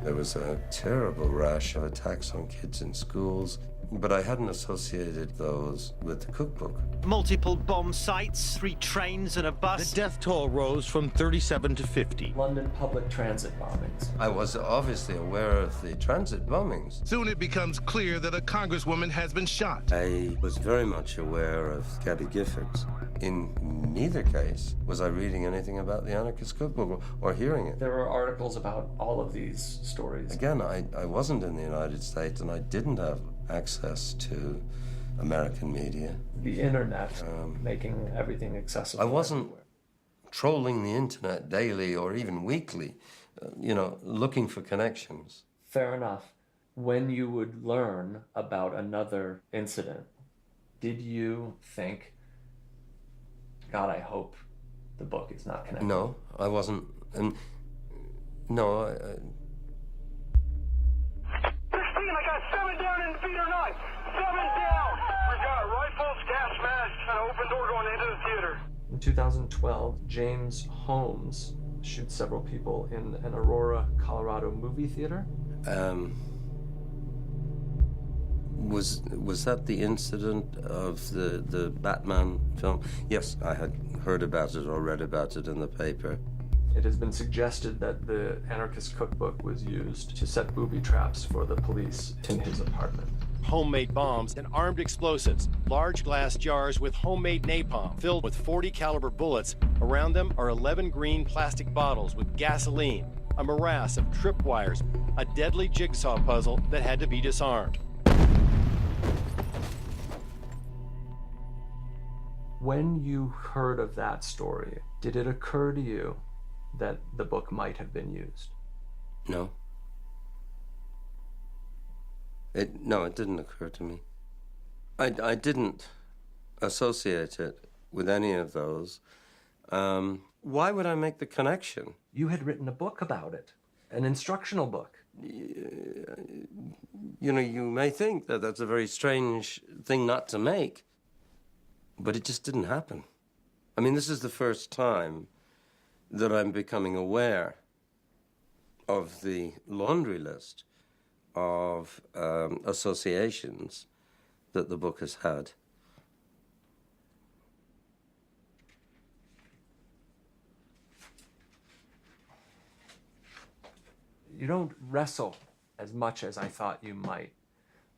There was a terrible rash of attacks on kids in schools, but I hadn't associated those with the cookbook. Multiple bomb sites, 3 trains and a bus. The death toll rose from 37 to 50. London public transit bombings. I was obviously aware of the transit bombings. Soon it becomes clear that a congresswoman has been shot. I was very much aware of Gabby Giffords. In neither case was I reading anything about the Anarchist Cookbook or hearing it. There were articles about all of these stories. Again, I wasn't in the United States and I didn't have access to American media. The internet, making everything accessible. I wasn't trolling the internet daily or even weekly, looking for connections. Fair enough. When you would learn about another incident, did you think, God, I hope the book is not connected? No, I wasn't. No, I got 7 down in the feeder knife. 7 down. We've got rifles, gas masks, and an open door going into the theater. In 2012, James Holmes shoots several people in an Aurora, Colorado movie theater. Was that the incident of the Batman film? Yes, I had heard about it or read about it in the paper. It has been suggested that the Anarchist Cookbook was used to set booby traps for the police in his apartment. Homemade bombs and armed explosives, large glass jars with homemade napalm filled with .40 caliber bullets. Around them are 11 green plastic bottles with gasoline, a morass of tripwires, a deadly jigsaw puzzle that had to be disarmed. When you heard of that story, did it occur to you that the book might have been used? No. It didn't occur to me. I didn't associate it with any of those. Why would I make the connection? You had written a book about it, an instructional book. You may think that that's a very strange thing not to make, but it just didn't happen. I mean, this is the first time that I'm becoming aware of the laundry list of associations that the book has had. You don't wrestle as much as I thought you might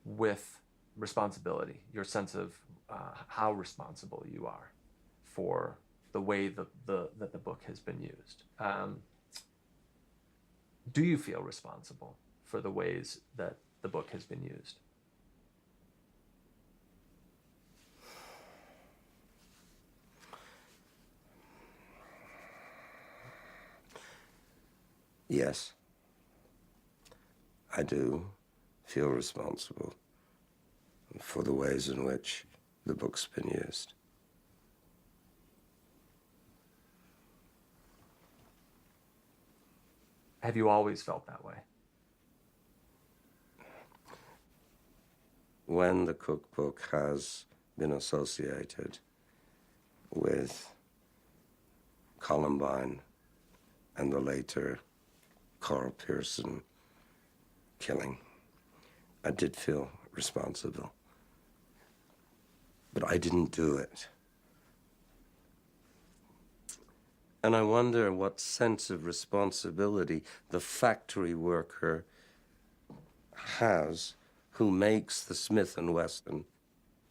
with responsibility, your sense of how responsible you are for the way that the book has been used. Do you feel responsible for the ways that the book has been used? Yes, I do feel responsible for the ways in which the book's been used. Have you always felt that way? When the cookbook has been associated with Columbine and the later Carl Pearson killing, I did feel responsible. but I didn't do it. And I wonder what sense of responsibility the factory worker has who makes the Smith & Wesson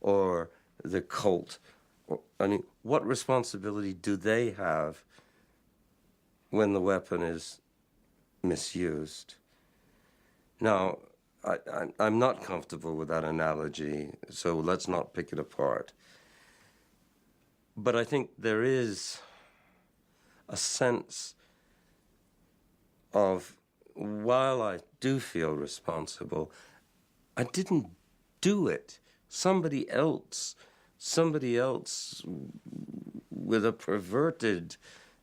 or the Colt. I mean, what responsibility do they have when the weapon is misused? Now, I'm not comfortable with that analogy, so let's not pick it apart. But I think there is a sense of, while I do feel responsible, I didn't do it. Somebody else with a perverted,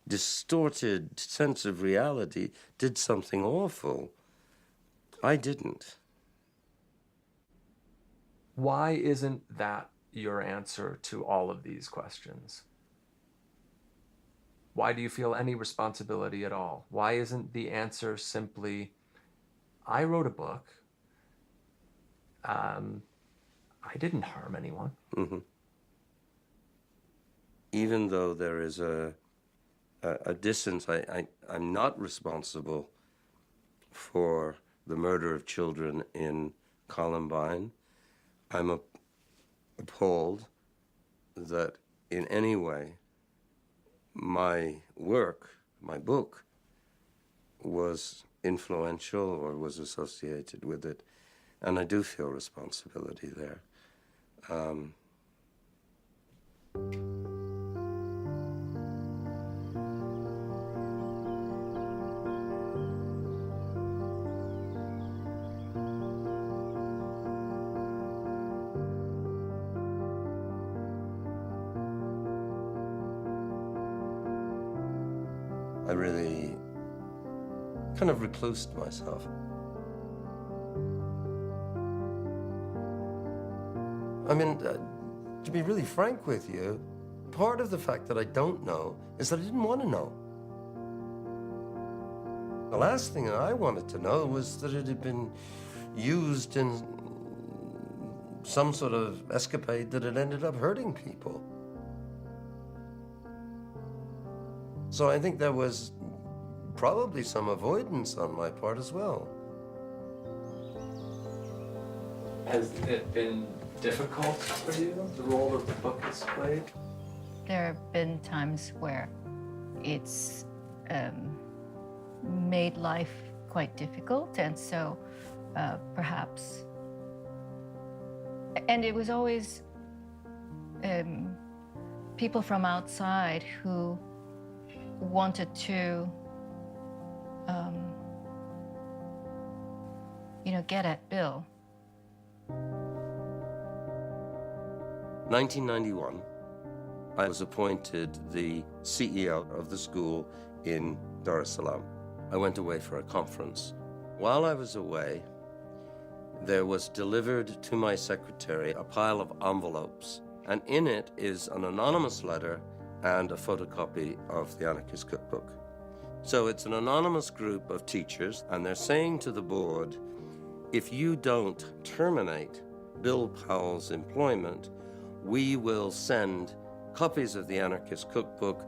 distorted sense of reality did something awful. I didn't. Why isn't that your answer to all of these questions? Why do you feel any responsibility at all? Why isn't the answer simply, I wrote a book, I didn't harm anyone? Mm-hmm. Even though there is a distance, I'm not responsible for the murder of children in Columbine. I'm appalled that in any way my work, my book, was influential or was associated with it. And I do feel responsibility there. I really kind of reclused myself. I mean, to be really frank with you, part of the fact that I don't know is that I didn't want to know. The last thing I wanted to know was that it had been used in some sort of escapade that had ended up hurting people. So I think there was probably some avoidance on my part as well. Has it been difficult for you, the role that the book has played? There have been times where it's made life quite difficult, and so perhaps, and it was always people from outside who wanted to, get at Bill. 1991, I was appointed the CEO of the school in Dar es Salaam. I went away for a conference. While I was away, there was delivered to my secretary a pile of envelopes, and in it is an anonymous letter and a photocopy of the Anarchist Cookbook. So it's an anonymous group of teachers, and they're saying to the board, if you don't terminate Bill Powell's employment, we will send copies of the Anarchist Cookbook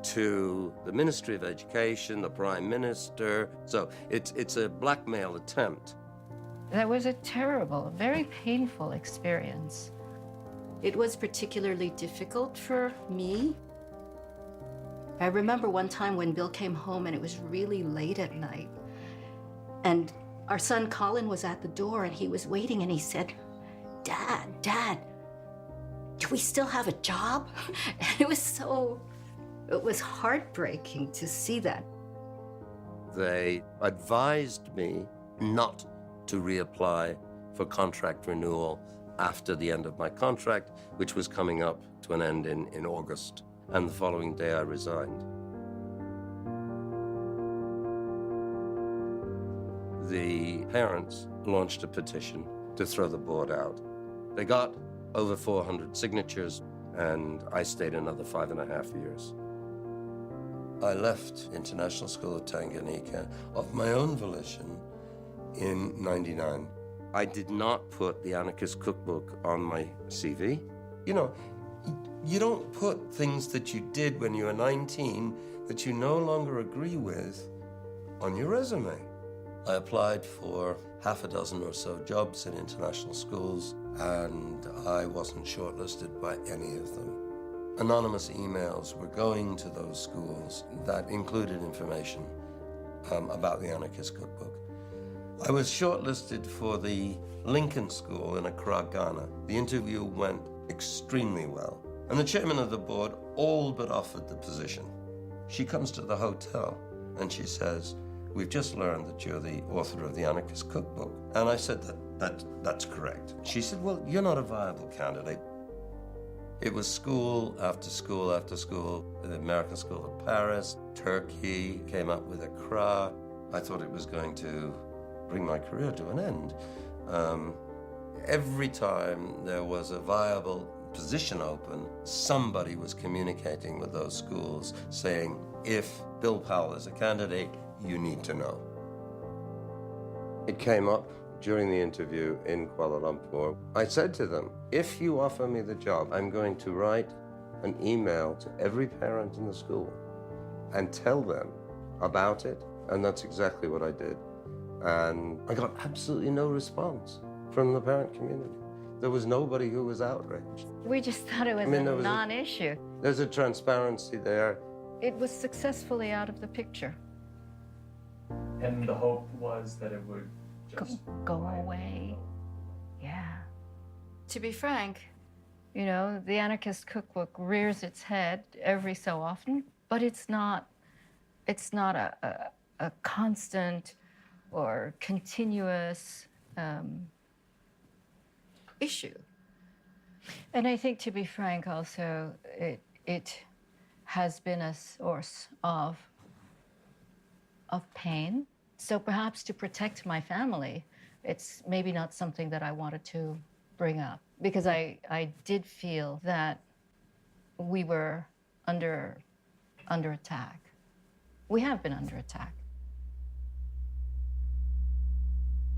to the Ministry of Education, the Prime Minister. So it's a blackmail attempt. That was a terrible, very painful experience. It was particularly difficult for me. I remember one time when Bill came home and it was really late at night. And our son Colin was at the door and he was waiting and he said, Dad, do we still have a job? And it was heartbreaking to see that. They advised me not to reapply for contract renewal after the end of my contract, which was coming up to an end in August. And the following day I resigned. The parents launched a petition to throw the board out. They got over 400 signatures, and I stayed another 5.5 years. I left International School of Tanganyika of my own volition in '99. I did not put the Anarchist Cookbook on my CV. You know, you don't put things that you did when you were 19 that you no longer agree with on your resume. I applied for half a dozen or so jobs in international schools, and I wasn't shortlisted by any of them. Anonymous emails were going to those schools that included information about the Anarchist Cookbook. I was shortlisted for the Lincoln School in Accra, Ghana. The interview went extremely well, and the chairman of the board all but offered the position. She comes to the hotel and she says, "We've just learned that you're the author of the Anarchist Cookbook." And I said, that's correct. She said, "Well, you're not a viable candidate." It was school after school after school. The American School of Paris, Turkey, came up with Accra. I thought it was going to bring my career to an end. Every time there was a viable position open, somebody was communicating with those schools saying, if Bill Powell is a candidate, you need to know. It came up during the interview in Kuala Lumpur. I said to them, if you offer me the job, I'm going to write an email to every parent in the school and tell them about it. And that's exactly what I did. And I got absolutely no response from the parent community. There was nobody who was outraged. We just thought it was a non-issue. There's a transparency there. It was successfully out of the picture. And the hope was that it would just go away. Yeah. To be frank, you know, the Anarchist Cookbook rears its head every so often, but it's not a constant or continuous issue. And I think, to be frank, also, it has been a source of pain. So perhaps to protect my family, it's maybe not something that I wanted to bring up, because I did feel that we were under attack. We have been under attack.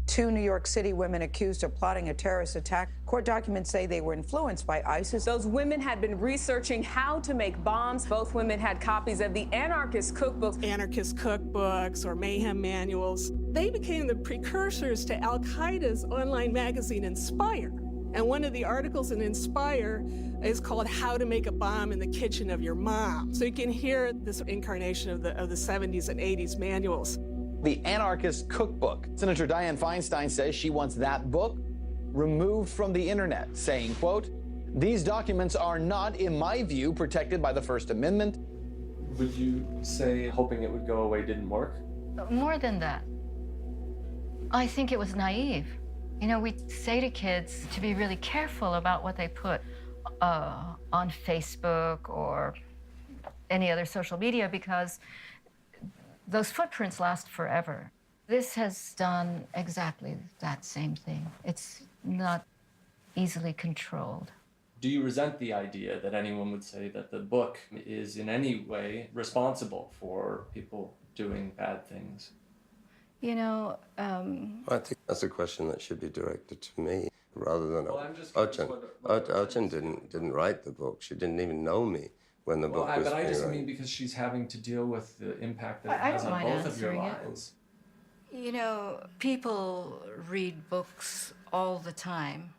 2 New York City women accused of plotting a terrorist attack. Court documents say they were influenced by ISIS. Those women had been researching how to make bombs. Both women had copies of the Anarchist Cookbook. Anarchist cookbooks or mayhem manuals. They became the precursors to Al-Qaeda's online magazine, Inspire. And one of the articles in Inspire is called How to Make a Bomb in the Kitchen of Your Mom. So you can hear this incarnation of the 70s and 80s manuals. The Anarchist Cookbook. Senator Dianne Feinstein says she wants that book removed from the internet, saying, quote, "These documents are not, in my view, protected by the First Amendment." Would you say hoping it would go away didn't work? More than that. I think it was naive. You know, we say to kids to be really careful about what they put on Facebook or any other social media, because those footprints last forever. This has done exactly that same thing. It's not easily controlled. Do you resent the idea that anyone would say that the book is in any way responsible for people doing bad things? You know, I think that's a question that should be directed to me rather than Ochan. Ochan didn't write the book. She didn't even know me when the book was But I just being mean written. because she's having to deal with the impact that it I has don't on mind both of your answering it. lives. You know, people read books all the time.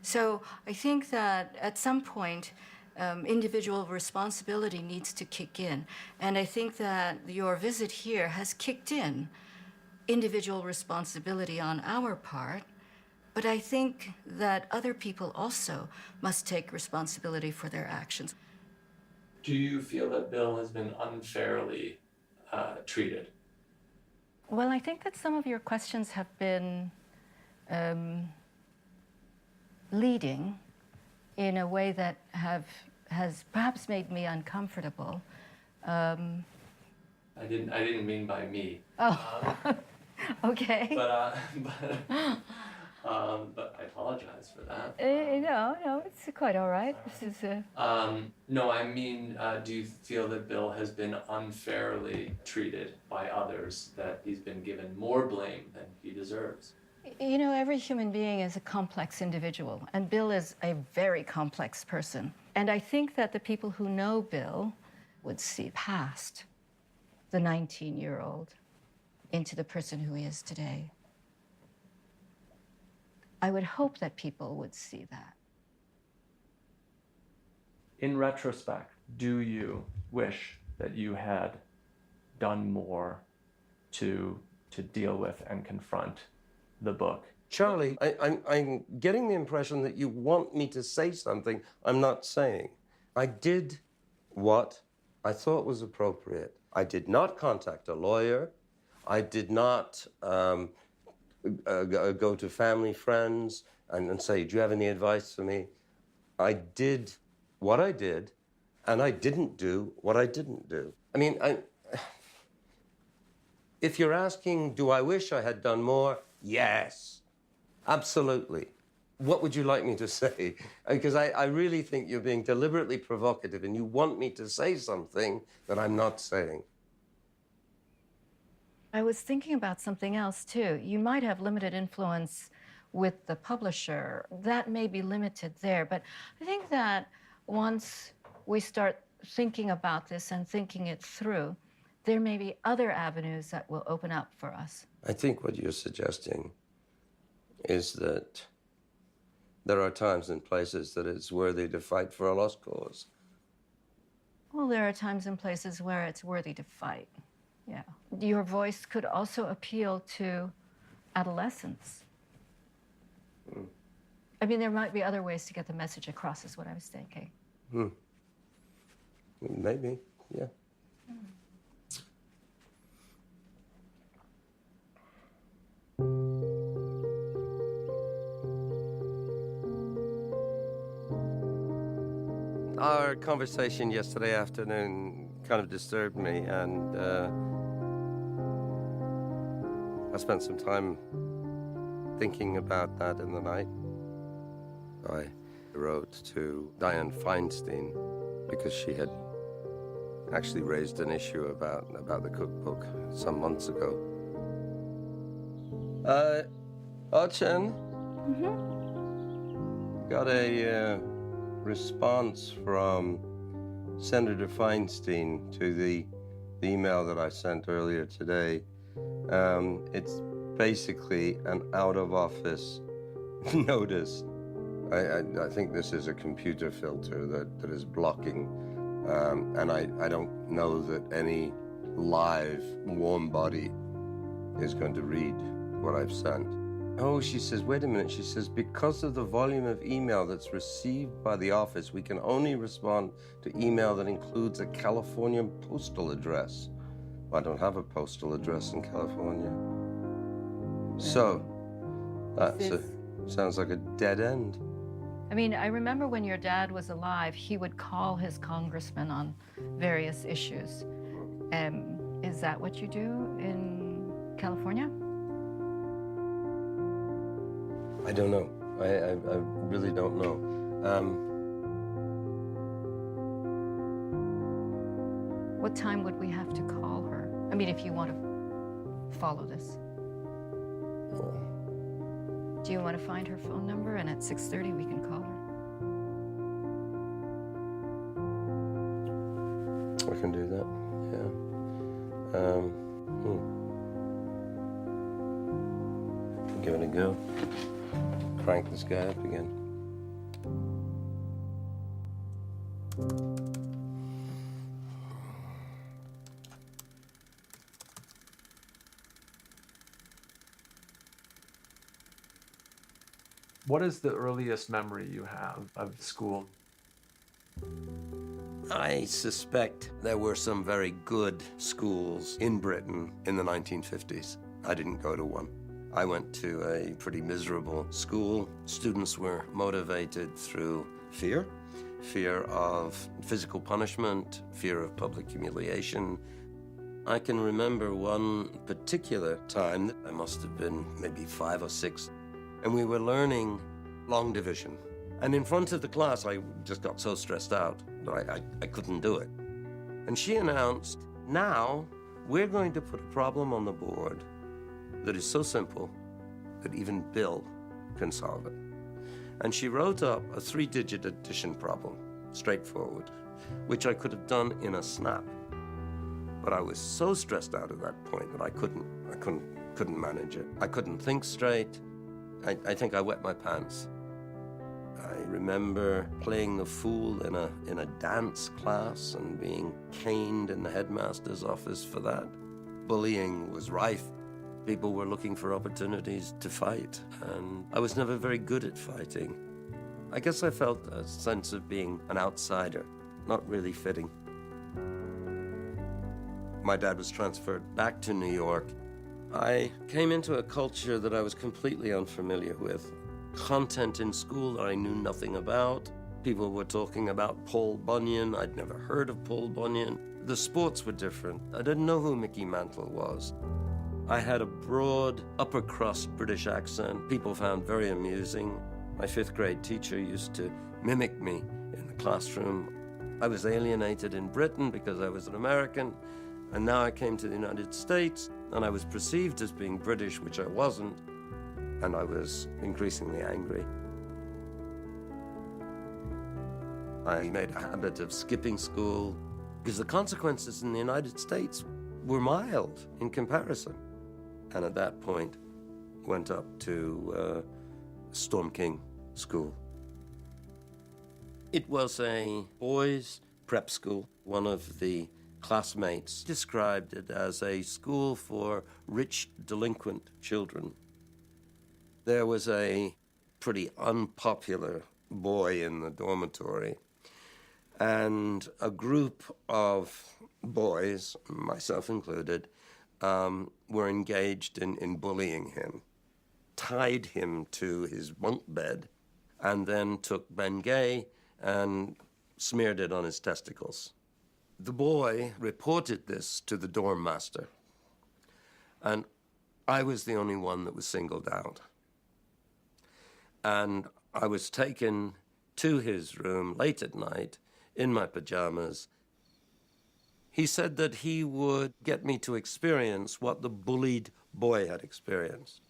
So I think that at some point, individual responsibility needs to kick in. And I think that your visit here has kicked in individual responsibility on our part. But I think that other people also must take responsibility for their actions. Do you feel that Bill has been unfairly treated? Well, I think that some of your questions have been leading in a way that has perhaps made me uncomfortable. I didn't mean by me. Oh, okay. But I apologize for that. No, it's quite all right. This is No, I mean, do you feel that Bill has been unfairly treated by others, that he's been given more blame than he deserves? You know, every human being is a complex individual, and Bill is a very complex person. And I think that the people who know Bill would see past the 19-year-old into the person who he is today. I would hope that people would see that. In retrospect, do you wish that you had done more to deal with and confront the book? Charlie, I'm getting the impression that you want me to say something I'm not saying. I did what I thought was appropriate. I did not contact a lawyer. I did not go to family, friends, and say, do you have any advice for me? I did what I did, and I didn't do what I didn't do. I mean, if you're asking, do I wish I had done more? Yes, absolutely. What would you like me to say? Because I really think you're being deliberately provocative and you want me to say something that I'm not saying. I was thinking about something else, too. You might have limited influence with the publisher. That may be limited there, but I think that once we start thinking about this and thinking it through, there may be other avenues that will open up for us. I think what you're suggesting is that there are times and places that it's worthy to fight for a lost cause. Well, there are times and places where it's worthy to fight, yeah. Your voice could also appeal to adolescents. I mean, there might be other ways to get the message across, is what I was thinking. Maybe, yeah. Our conversation yesterday afternoon kind of disturbed me, and I spent some time thinking about that in the night. I wrote to Dianne Feinstein because she had actually raised an issue about the cookbook some months ago. Chen, got a response from Senator Feinstein to the email that I sent earlier today. It's basically an out-of-office notice. I think this is a computer filter that is blocking, and I don't know that any live warm body is going to read what I've sent. Oh, she says, wait a minute. She says, because of the volume of email that's received by the office, we can only respond to email that includes a California postal address. Well, I don't have a postal address in California. So, that sounds like a dead end. I mean, I remember when your dad was alive, he would call his congressman on various issues. Is that what you do in California? I don't know. I really don't know. What time would we have to call her? I mean, if you want to follow this. Do you want to find her phone number, and at 6:30 we can call her? I can do that, yeah. Give it a go. Crank this guy up again. What is the earliest memory you have of school? I suspect there were some very good schools in Britain in the 1950s. I didn't go to one. I went to a pretty miserable school. Students were motivated through fear of physical punishment, fear of public humiliation. I can remember one particular time that I must have been maybe 5 or 6, and we were learning long division. And in front of the class, I just got so stressed out that I couldn't do it. And she announced, now we're going to put a problem on the board that is so simple that even Bill can solve it. And she wrote up a 3-digit addition problem, straightforward, which I could have done in a snap. But I was so stressed out at that point that I couldn't manage it. I couldn't think straight. I think I wet my pants. I remember playing the fool in a dance class and being caned in the headmaster's office for that. Bullying was rife. People were looking for opportunities to fight, and I was never very good at fighting. I guess I felt a sense of being an outsider, not really fitting. My dad was transferred back to New York. I came into a culture that I was completely unfamiliar with. Content in school that I knew nothing about. People were talking about Paul Bunyan. I'd never heard of Paul Bunyan. The sports were different. I didn't know who Mickey Mantle was. I had a broad, upper-crust British accent people found very amusing. My 5th grade teacher used to mimic me in the classroom. I was alienated in Britain because I was an American, and now I came to the United States, and I was perceived as being British, which I wasn't, and I was increasingly angry. I made a habit of skipping school because the consequences in the United States were mild in comparison. And at that point, went up to Storm King School. It was a boys' prep school. One of the classmates described it as a school for rich, delinquent children. There was a pretty unpopular boy in the dormitory, and a group of boys, myself included, were engaged in bullying him, tied him to his bunk bed, and then took Bengay and smeared it on his testicles. The boy reported this to the dorm master, and I was the only one that was singled out. And I was taken to his room late at night in my pajamas. He said that he would get me to experience what the bullied boy had experienced.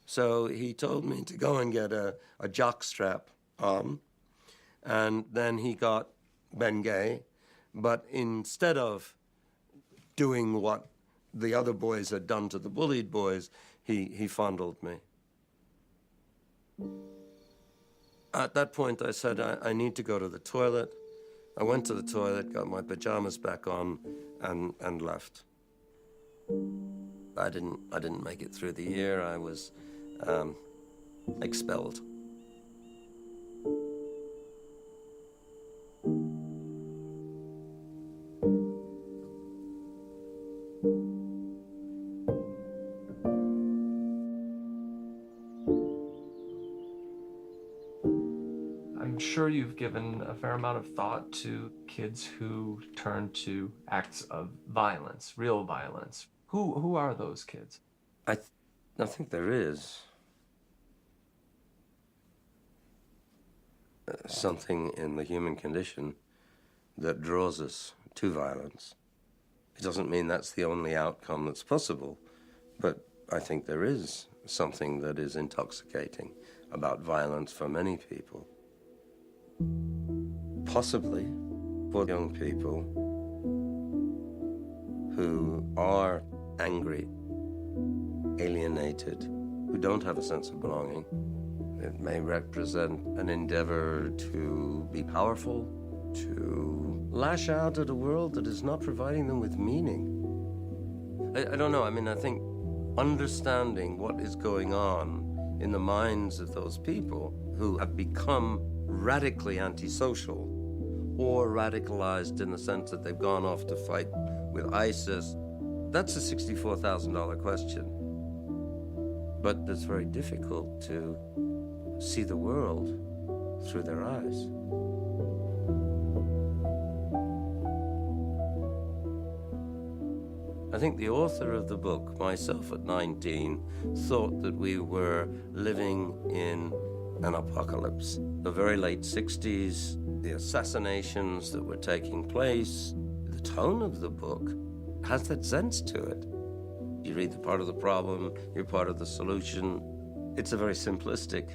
So he told me to go and get a jock strap on, and then he got Bengay, but instead of doing what the other boys had done to the bullied boys, he fondled me. At that point, I said, I need to go to the toilet. I went to the toilet, got my pajamas back on, and left. I didn't make it through the year. I was expelled. I'm sure you've given a fair amount of thought to kids who turn to acts of violence, real violence. Who are those kids? I think there is something in the human condition that draws us to violence. It doesn't mean that's the only outcome that's possible, but I think there is something that is intoxicating about violence for many people. Possibly for young people who are angry, alienated, who don't have a sense of belonging. It may represent an endeavor to be powerful, to lash out at a world that is not providing them with meaning. I don't know. I mean, I think understanding what is going on in the minds of those people who have become radically antisocial or radicalized in the sense that they've gone off to fight with ISIS, that's a $64,000 question. But it's very difficult to see the world through their eyes. I think the author of the book, myself at 19, thought that we were living in an apocalypse. The very late 60s, the assassinations that were taking place, the tone of the book has that sense to it. You read the part of the problem, you're part of the solution. It's a very simplistic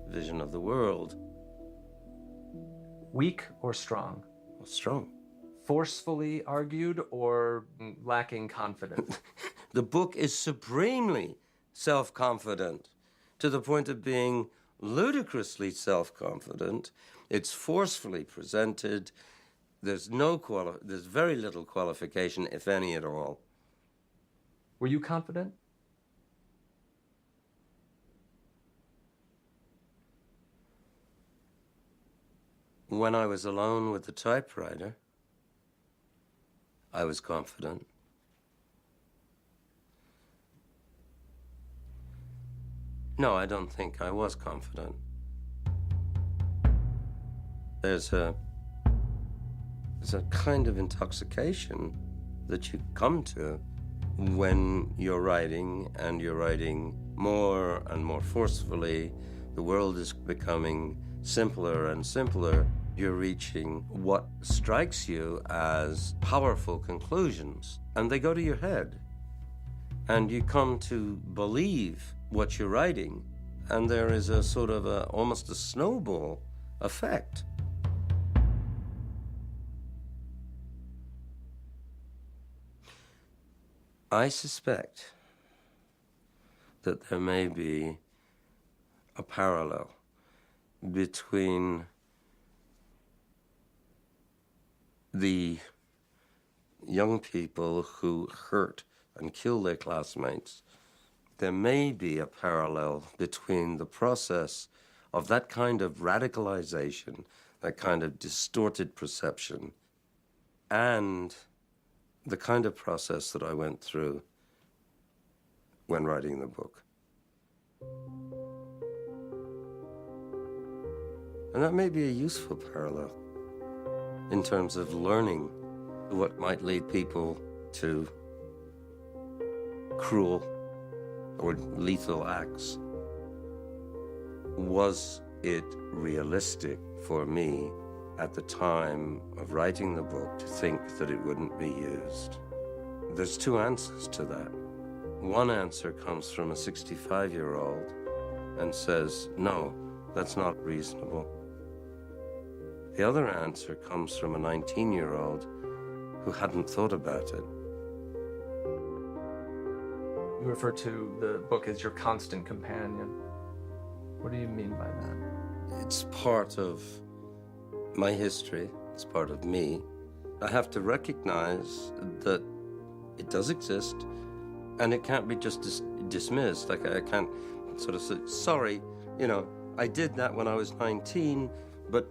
vision of the world. Weak or strong? Strong. Forcefully argued or lacking confidence? The book is supremely self-confident, to the point of being ludicrously self-confident. It's forcefully presented. There's very little qualification, if any at all. Were you confident? When I was alone with the typewriter, I was confident. No, I don't think I was confident. There's a kind of intoxication that you come to when you're writing, and you're writing more and more forcefully. The world is becoming simpler and simpler. You're reaching what strikes you as powerful conclusions, and they go to your head. And you come to believe what you're writing, and there is a sort of almost a snowball effect. I suspect that there may be a parallel between the young people who hurt and kill their classmates. There may be a parallel between the process of that kind of radicalization, that kind of distorted perception, and the kind of process that I went through when writing the book. And that may be a useful parallel in terms of learning what might lead people to cruel or lethal acts. Was it realistic for me at the time of writing the book to think that it wouldn't be used? There's two answers to that. One answer comes from a 65-year-old and says, no, that's not reasonable. The other answer comes from a 19-year-old who hadn't thought about it. You refer to the book as your constant companion. What do you mean by that? It's part of my history. It's part of me. I have to recognize that it does exist, and it can't be just dismissed. Like, I can't sort of say, sorry, I did that when I was 19, but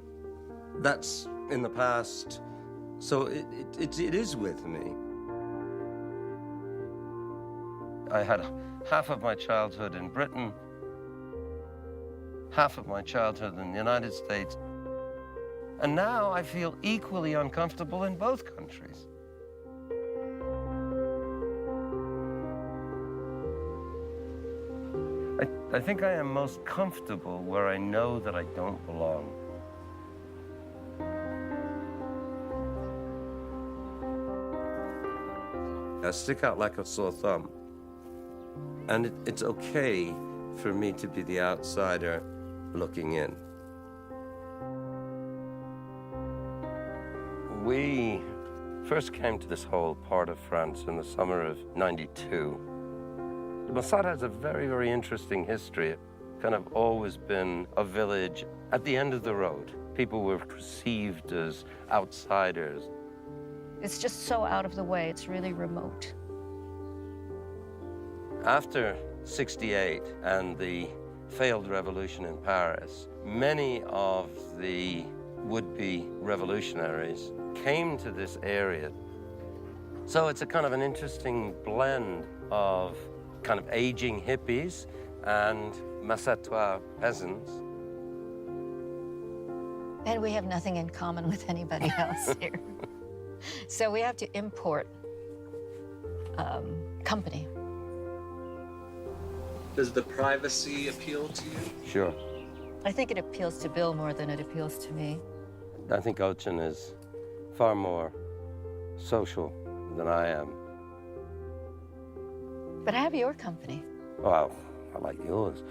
that's in the past. So it is with me. I had half of my childhood in Britain, half of my childhood in the United States, and now I feel equally uncomfortable in both countries. I think I am most comfortable where I know that I don't belong. I stick out like a sore thumb. And it's okay for me to be the outsider looking in. We first came to this whole part of France in the summer of '92. Mossad has a very, very interesting history. It kind of always been a village at the end of the road. People were perceived as outsiders. It's just so out of the way, it's really remote. After '68 and the failed revolution in Paris, many of the would-be revolutionaries came to this area. So it's a kind of an interesting blend of kind of aging hippies and Massatois peasants. And we have nothing in common with anybody else here. So we have to import company. Does the privacy appeal to you? Sure. I think it appeals to Bill more than it appeals to me. I think Ochin is far more social than I am. But I have your company. Well, I like yours.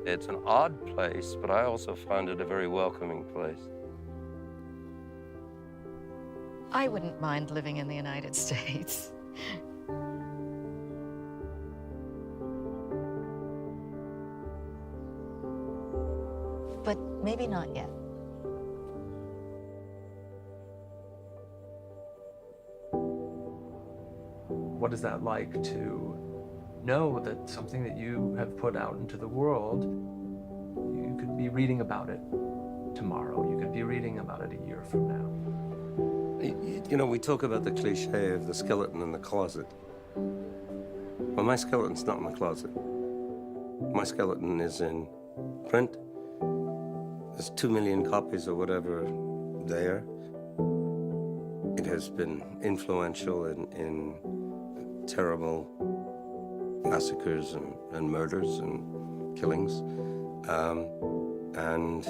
It's an odd place, but I also find it a very welcoming place. I wouldn't mind living in the United States. But maybe not yet. What is that like to know that something that you have put out into the world, you could be reading about it tomorrow, you could be reading about it a year from now? You know, we talk about the cliche of the skeleton in the closet. Well, my skeleton's not in the closet. My skeleton is in print. There's 2 million copies or whatever there. It has been influential in terrible massacres and murders and killings. And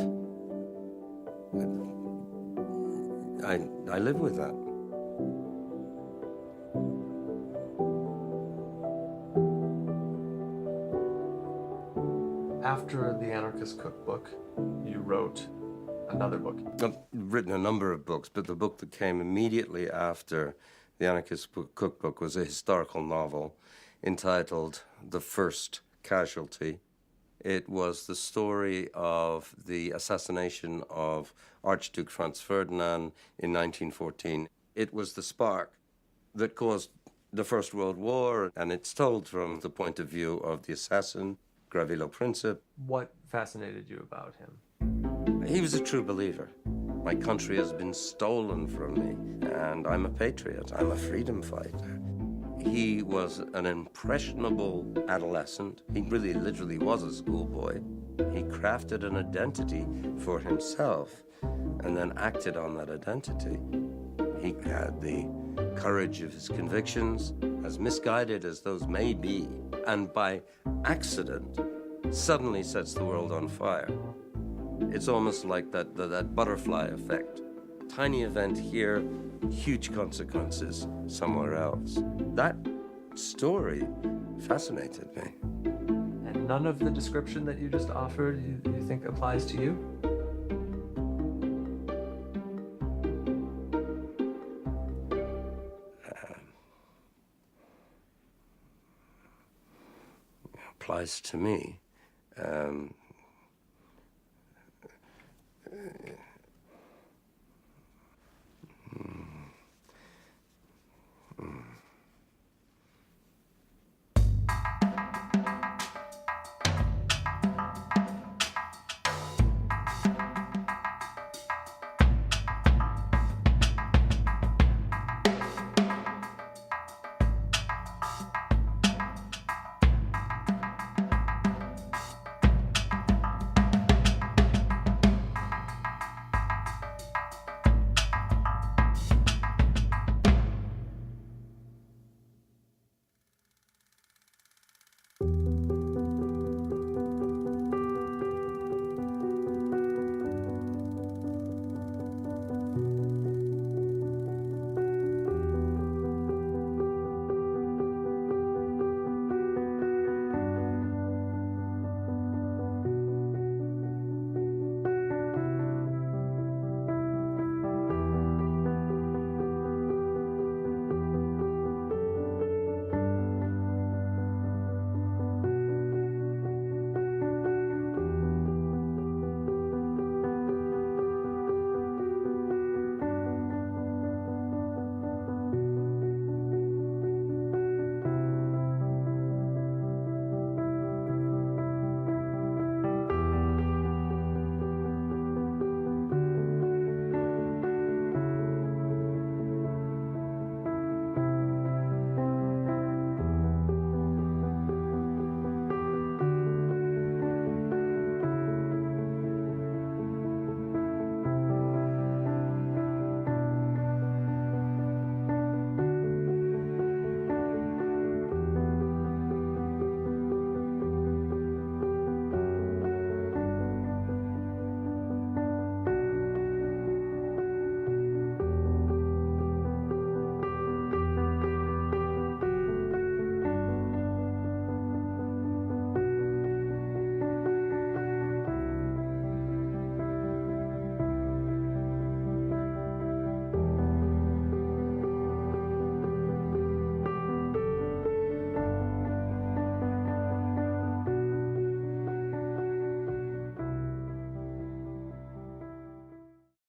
I live with that. After the Anarchist Cookbook, you wrote another book. I've written a number of books, but the book that came immediately after the Anarchist Cookbook was a historical novel entitled The First Casualty. It was the story of the assassination of Archduke Franz Ferdinand in 1914. It was the spark that caused the First World War, and it's told from the point of view of the assassin, Gavrilo Princip. What fascinated you about him? He was a true believer. My country has been stolen from me, and I'm a patriot. I'm a freedom fighter. He was an impressionable adolescent. He really literally was a schoolboy. He crafted an identity for himself and then acted on that identity. He had the courage of his convictions, as misguided as those may be, and by accident suddenly sets the world on fire. It's almost like that butterfly effect. Tiny event here, huge consequences somewhere else. That story fascinated me. And none of the description that you just offered you think applies to you? Applies to me.